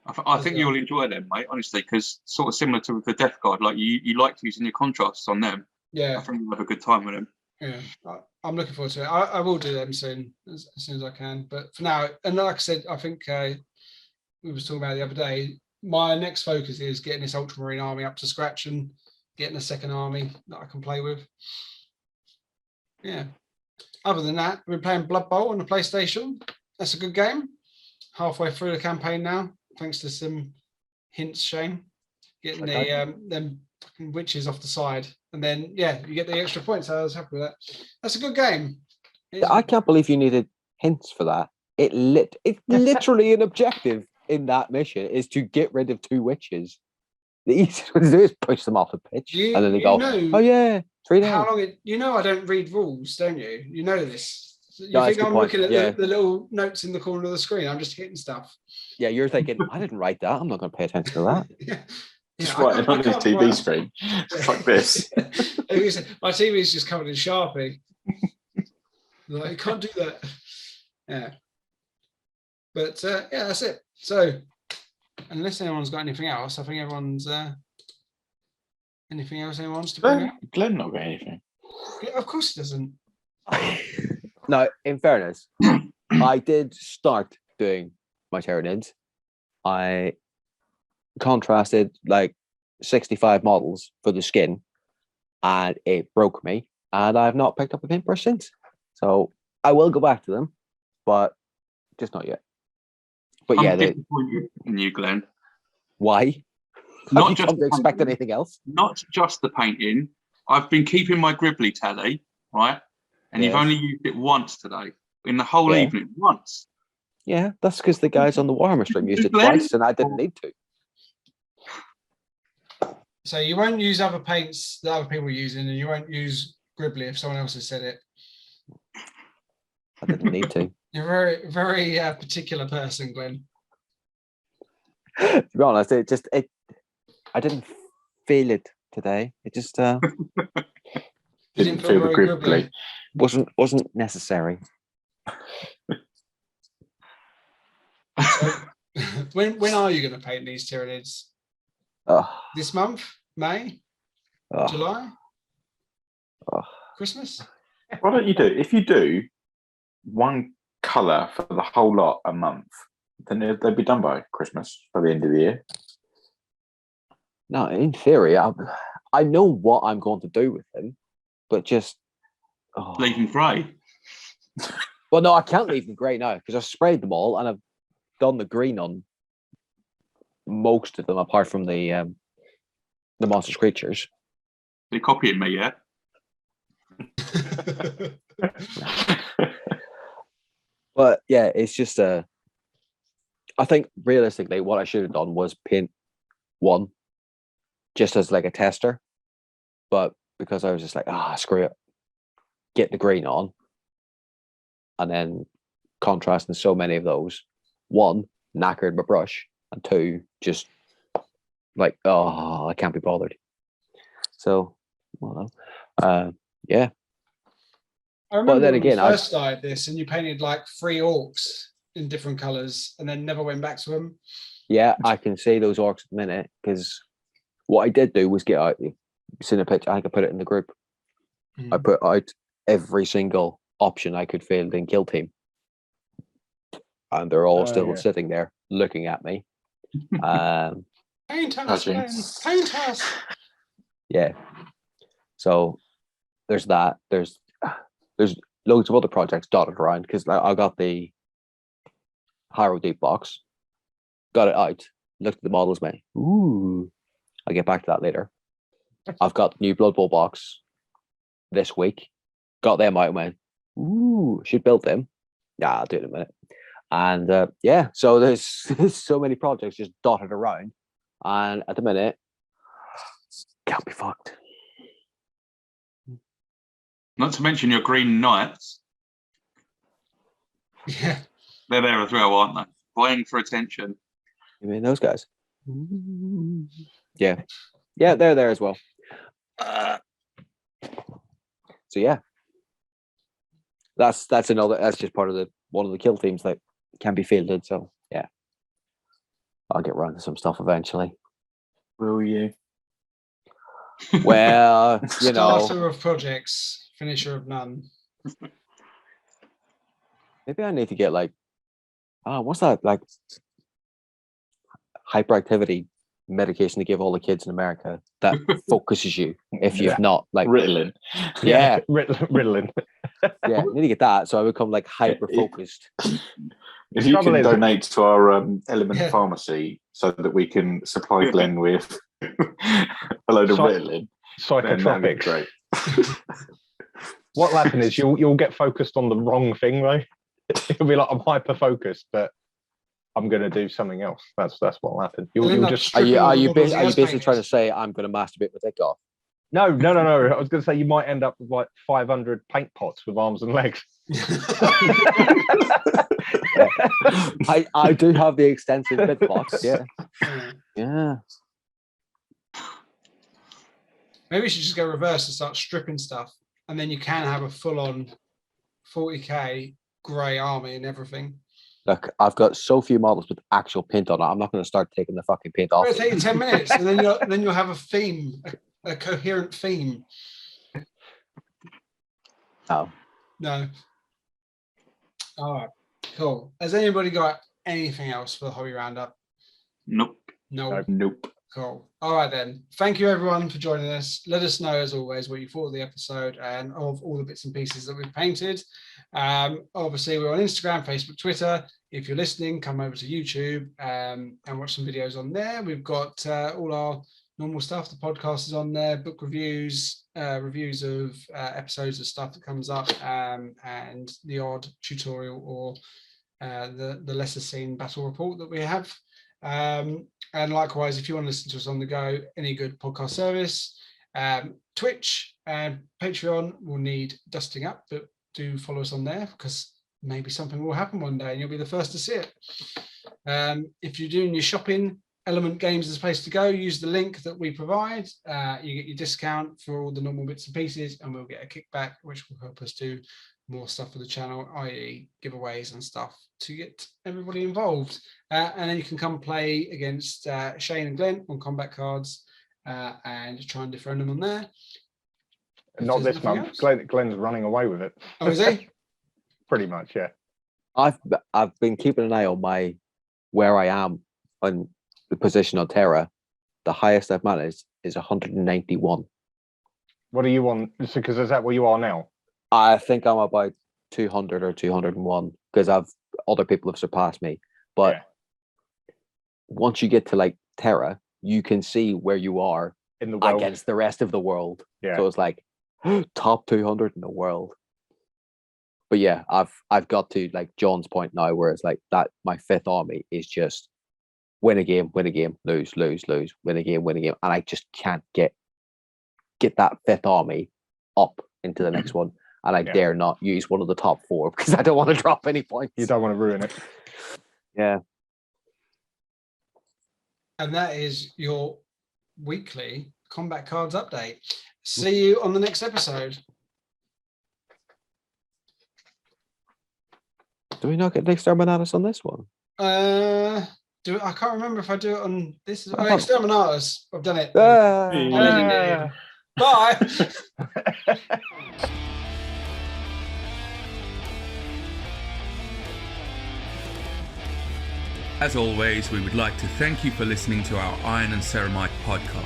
I think you'll enjoy them, mate, honestly, because sort of similar to the Death Guard, like you like using your contrasts on them. Yeah. I think you'll have a good time with them. Yeah, I'm looking forward to it. I will do them soon, as soon as I can. But for now, and like I said, I think we were talking about the other day, my next focus is getting this Ultramarine army up to scratch and getting a second army that I can play with. Yeah. Other than that, we're playing Bloodbowl on the PlayStation. That's a good game. Halfway through the campaign now, thanks to some hints, Shane. Getting them fucking witches off the side, and then you get the extra points. I was happy with that. That's a good game. I can't believe you needed hints for that. It's literally an objective in that mission is to get rid of 2 witches. The easiest way to do is push them off the pitch, and then they go, "Oh yeah, 3 down." How long? I don't read rules, don't you? You know this. You No, think I'm looking at the little notes in the corner of the screen? I'm just hitting stuff. Yeah, you're thinking, I didn't write that. I'm not going to pay attention to that. Just writing on his TV screen. Like this. My TV is just covered in Sharpie. Like, you can't do that. Yeah. But that's it. So, unless anyone's got anything else, I think everyone's. Anything else anyone wants to bring up? Glenn not got anything. Yeah, of course he doesn't. No, in fairness, I did start doing my Tyranids. I contrasted like 65 models for the skin, and it broke me, and I've not picked up a paintbrush since. So I will go back to them, but just not yet. But I'm disappointed in you, Glenn. Why? Not Have you come to expect anything else? Not just the painting. I've been keeping my Gribbly tally, right? And you've only used it once today, in the whole evening, once. Yeah, that's because the guys on the Warhammer stream used it twice, and I didn't need to. So you won't use other paints that other people are using, and you won't use Gribbly if someone else has said it. I didn't need to. You're a very, very particular person, Glenn. To be honest, I didn't feel it today. It just didn't feel the Gribbly. Wasn't necessary. So, when are you going to paint these Tyranids? This month? May? July? Christmas? Why don't you do? If you do one colour for the whole lot a month, then they'll be done by Christmas, by the end of the year. No, in theory, I know what I'm going to do with them, but just leave them grey. Well, no, I can't leave them grey now because I've sprayed them all and I've done the green on most of them, apart from the monstrous creatures. They're copying me, yeah? But yeah, it's just I think realistically, what I should have done was paint one just as like a tester. But because I was just like, screw it, get the green on, and then contrasting so many of those, one, knackered my brush, and two, just like, I can't be bothered. So, well, yeah. I remember then when again, we first started this, and you painted like 3 orcs in different colours, and then never went back to them. Yeah, I can see those orcs at the minute, because what I did do was get out. You've seen a picture. I think I put it in the group. I put out every single option I could field in Kill Team, and they're all still sitting there looking at me. Paint us, Glenn. Paint us. Yeah. So there's that. There's loads of other projects dotted around, because I got the Harrow Deep box, got it out, looked at the models, mate. Ooh, I'll get back to that later. I've got the new Bloodbowl box this week, got them out and went, ooh, should build them. Yeah, I'll do it in a minute. And yeah, so there's so many projects just dotted around, and at the minute, can't be fucked. Not to mention your Green Knights. Yeah. They're there as well, aren't they? Vying for attention. You mean those guys? Yeah. Yeah, they're there as well. So yeah. That's just part of one of the kill teams that can be fielded. So yeah. I'll get around to some stuff eventually. Will you? Well, you know. Starter of projects, finisher of none. Maybe I need to get like, what's that, like hyperactivity medication to give all the kids in America that focuses you if you've not like Ritalin. Yeah. Ritalin. Yeah, I need to get that so I become like hyper focused. If you can donate to our Element Pharmacy so that we can supply Glenn with a load of Ritalin, psychotropics. Great. What'll happen is you'll get focused on the wrong thing though. It'll be like, I'm hyper focused, but I'm going to do something else. That's what'll happen. You'll just. Are you basically trying to say I'm going to masturbate my dick off? No. I was going to say you might end up with like 500 paint pots with arms and legs. I do have the extensive bit box. Yeah. Yeah. Maybe we should just go reverse and start stripping stuff, and then you can have a full-on 40k grey army and everything. Look, I've got so few models with actual paint on it. I'm not going to start taking the fucking paint off. It'll take you 10 minutes, and then you'll have a theme, a coherent theme. Oh. No. All right. Cool. Has anybody got anything else for the hobby roundup? Nope. No. Nope. Cool. All right then. Thank you everyone for joining us. Let us know as always what you thought of the episode and of all the bits and pieces that we've painted. Obviously we're on Instagram, Facebook, Twitter. If you're listening, come over to YouTube and watch some videos on there. We've got all our normal stuff. The podcast is on there, book reviews, reviews of episodes of stuff that comes up, and the odd tutorial or the lesser seen battle report that we have. And likewise, if you want to listen to us on the go, any good podcast service, Twitch and Patreon will need dusting up, but do follow us on there because maybe something will happen one day and you'll be the first to see it. If you're doing your shopping, Element Games is the place to go. Use the link that we provide. You get your discount for all the normal bits and pieces, and we'll get a kickback, which will help us do more stuff for the channel, i.e. giveaways and stuff to get everybody involved. And then you can come play against Shane and Glenn on combat cards and try and defend them on there. Not this month. Glenn's running away with it. Oh, is he? Pretty much, yeah. I've been keeping an eye on where I am on the position on Terra. The highest I've managed is 191. What are you on? Because is that where you are now? I think I'm about 200 or 201 because other people have surpassed me. But once you get to like Terra, you can see where you are in the world against the rest of the world. Yeah. So it's like top 200 in the world. But yeah, I've got to like John's point now, where it's like that my fifth army is just win a game, lose, win a game, and I just can't get that fifth army up into the next one, and I dare not use one of the top four because I don't want to drop any points. You don't want to ruin it. Yeah. And that is your weekly combat cards update. See you on the next episode. Do we not get Exterminatus on this one? I can't remember if I do it on this. Exterminatus. I've done it. Bye. As always, we would like to thank you for listening to our Iron and Ceramite podcast.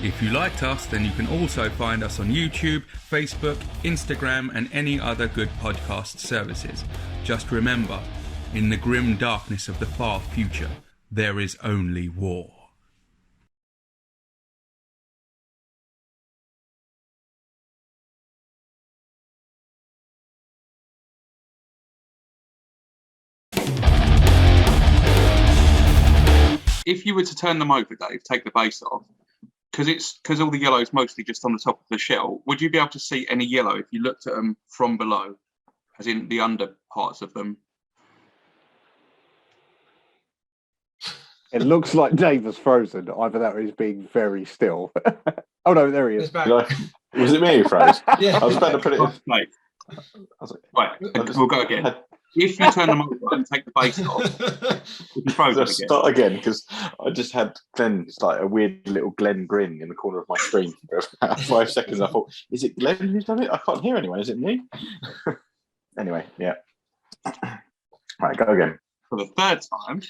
If you liked us, then you can also find us on YouTube, Facebook, Instagram, and any other good podcast services. Just remember, in the grim darkness of the far future, there is only war. If you were to turn them over, Dave, take the base off, because all the yellow is mostly just on the top of the shell, would you be able to see any yellow if you looked at them from below, as in the under parts of them? It looks like Dave was frozen. Either that or he's being very still. Oh no, there he is. Was it me who froze? Yeah. I was about to put it in. Right, Like, we'll go again. If you turn them over and take the base off, you can froze it again. Start again, because I just had Glenn's like a weird little Glenn grin in the corner of my screen for about 5 seconds. I thought, is it Glenn who's done it? I can't hear anyone. Is it me? Anyway, yeah. Right, go again. For the third time.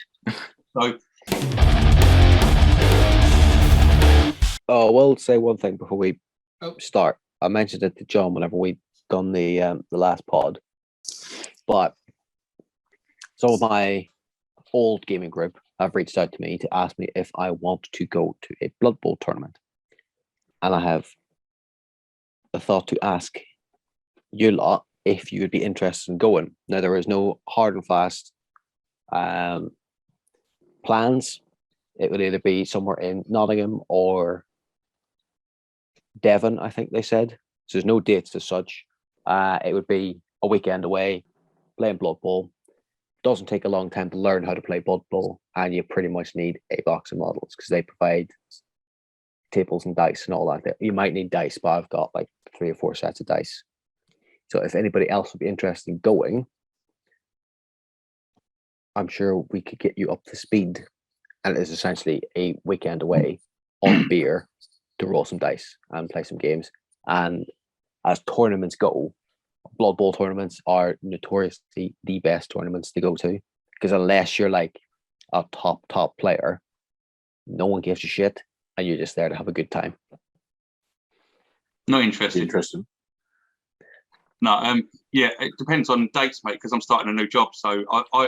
So. Oh, we'll say one thing before we start. I mentioned it to John whenever we done the last pod, but some of my old gaming group have reached out to me to ask me if I want to go to a Bloodbowl tournament, and I have a thought to ask you lot if you would be interested in going. Now, there is no hard and fast plans. It would either be somewhere in Nottingham or Devon, I think they said. So there's no dates as such. It would be a weekend away playing Blood Bowl. Doesn't take a long time to learn how to play Blood Bowl, and you pretty much need a box of models because they provide tables and dice and all that. You might need dice, but I've got like 3 or 4 sets of dice. So if anybody else would be interested in going, I'm sure we could get you up to speed. And it is essentially a weekend away on beer to roll some dice and play some games. And as tournaments go, Blood Bowl tournaments are notoriously the best tournaments to go to, because unless you're like a top player, no one gives a shit, and you're just there to have a good time. Not interested. Interesting. No, yeah, it depends on dates, mate, because I'm starting a new job. So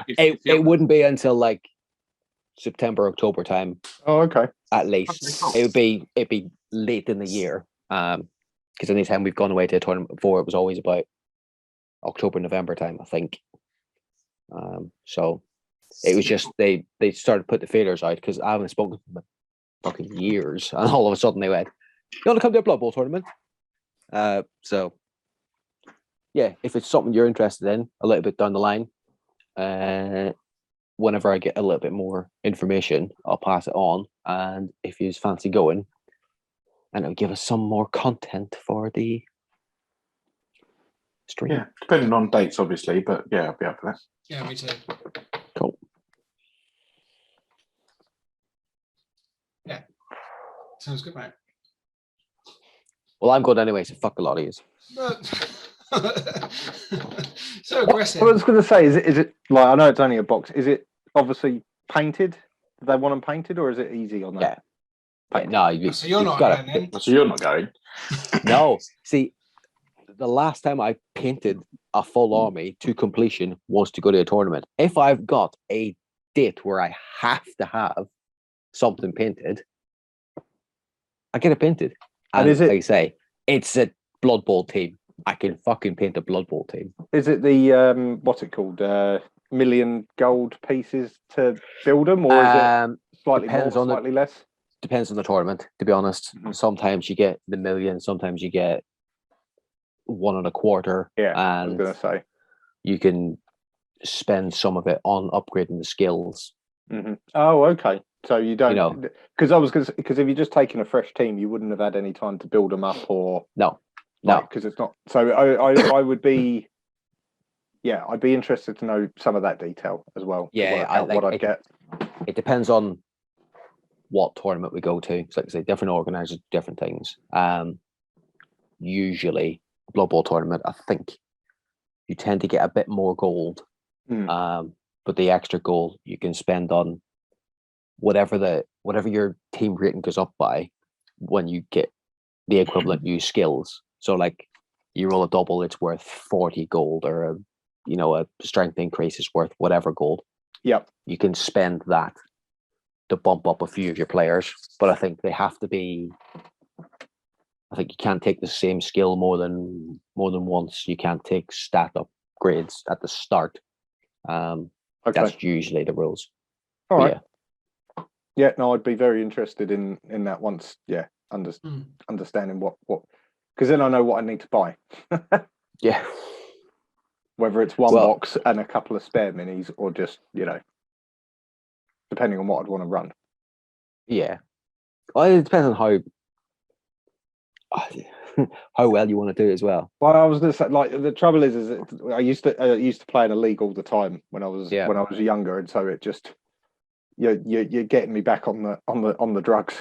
it wouldn't be until like September, October time. Oh, okay. At least Okay, it'd be late in the year. Because anytime we've gone away to a tournament before, it was always about October, November time, I think. So it was just they started to put the feelers out because I haven't spoken to them in fucking years, and all of a sudden they went, "You want to come to a Blood Bowl tournament?" So yeah, if it's something you're interested in, a little bit down the line, whenever I get a little bit more information, I'll pass it on, and if you fancy going, and it'll give us some more content for the stream. Yeah, depending on dates, obviously, but yeah, I'll be up for that. Yeah, me too. Cool. Yeah, sounds good, mate. Well, I'm good anyway, so fuck a lot of yous. So aggressive. I was going to say, is it like, I know it's only a box. Is it obviously painted? Do they want them painted, or is it easy on that? Yeah. No, So you're not going then? So you're not going? No. See, the last time I painted a full army to completion wants to go to a tournament. If I've got a date where I have to have something painted, I get it painted. And is it, like I say, it's a Blood Bowl team. I can fucking paint a Blood Bowl team. Is it the what's it called? Million gold pieces to build them, or is it slightly more, slightly less? Depends on the tournament, to be honest. Sometimes you get the million, sometimes you get 1.25. Yeah, and I was going to say you can spend some of it on upgrading the skills. Oh, okay. So you don't, because I was going to, because if you're just taking a fresh team, you wouldn't have had any time to build them up, or no, because it's not. So I would be, yeah, I'd be interested to know some of that detail as well. Yeah, what I'd get. It depends on what tournament we go to. So like I say, different organizers, different things. Usually, Bloodball Tournament, I think you tend to get a bit more gold. But the extra gold you can spend on whatever your team rating goes up by when you get the equivalent new skills. So like you roll a double, it's worth 40 gold, or a strength increase is worth whatever gold. Yep. You can spend that to bump up a few of your players, but I think they have to be. I think you can't take the same skill more than once. You can't take stat upgrades at the start. That's usually the rules. All right. Yeah, no, I'd be very interested in that once. Yeah, understanding what because then I know what I need to buy. Yeah. Whether it's one box and a couple of spare minis, or just depending on what I'd want to run. Yeah. Well, it depends on how well you want to do it as well. Well, I was going to say, like, the trouble is I used to play in a league all the time when I was younger, and so it just you're getting me back on the drugs.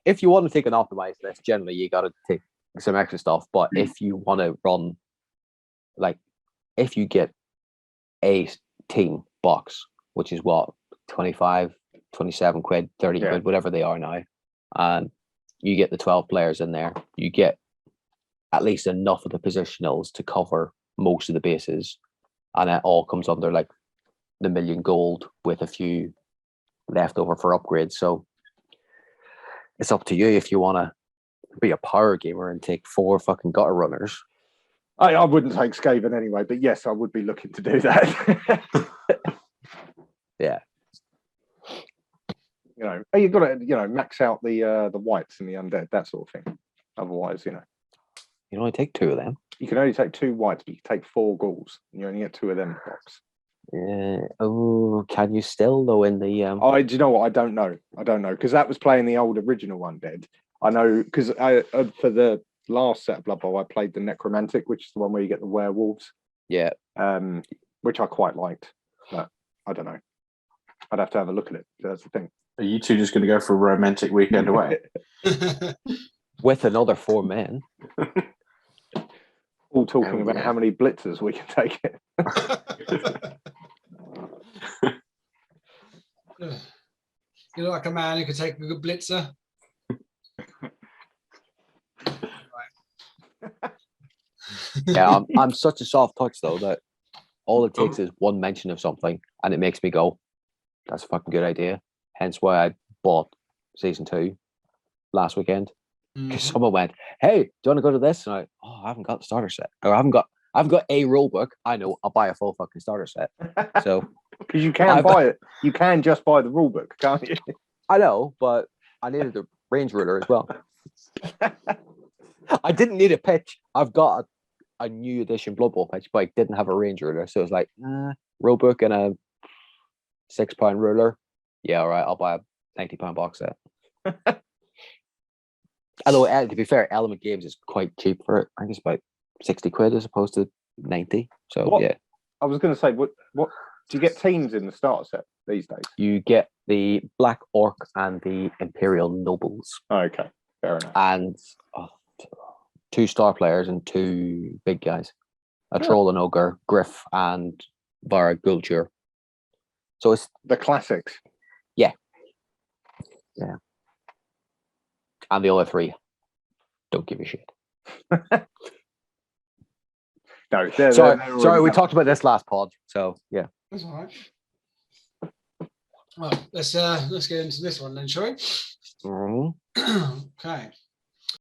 if you want to take an optimized list, generally you got to take some extra stuff. But if you want to run, like, if you get a team box, which is what 25, 27 quid, 30 quid, whatever they are now, and you get the 12 players in there, you get at least enough of the positionals to cover most of the bases, and it all comes under like the million gold with a few left over for upgrades. So it's up to you if you want to be a power gamer and take 4 fucking gutter runners. I wouldn't take Skaven anyway, but yes, I would be looking to do that. Yeah. You've got to, max out the whites and the undead, that sort of thing. Otherwise, you can only take 2 of them. You can only take 2 whites, but you can take 4 ghouls, and you only get 2 of them box. Yeah. Oh, can you still though in the? Do you know what? I don't know because that was playing the old original undead. I know because I for the last set of Blood Bowl I played the necromantic, which is the one where you get the werewolves. Yeah. Which I quite liked, but I don't know. I'd have to have a look at it. That's the thing. Are you two just going to go for a romantic weekend away? With another 4 men. All talking about how many blitzers we can take it. You look like a man who could take a good blitzer. Yeah, I'm such a soft touch though that all it takes is one mention of something and it makes me go, that's a fucking good idea. Hence why I bought season 2 last weekend. Because someone went, hey, do you want to go to this? And I haven't got the starter set. Or I haven't got a rule book. I know, I'll buy a full fucking starter set. So because you can buy it. You can just buy the rule book, can't you? I know, but I needed the range ruler as well. I didn't need a pitch. I've got a new edition Blood Bowl pitch, but I didn't have a range ruler. So it was like, rule book and a £6 ruler. Yeah, all right, I'll buy a £90 box set. Although, to be fair, Element Games is quite cheap for it. I think it's about 60 quid as opposed to 90. So, yeah. I was going to say, what do you get teams in the starter set these days? You get the Black Orc and the Imperial Nobles. Oh, okay, fair enough. And 2 star players and 2 big guys. A Troll and Ogre, Griff and Vara Gulture. So it's the classics. Yeah. Yeah. And the other 3 don't give a shit. No, sorry, we talked about this last pod. So yeah. That's all right. Well, let's get into this one then, shall we? Mhm. Okay.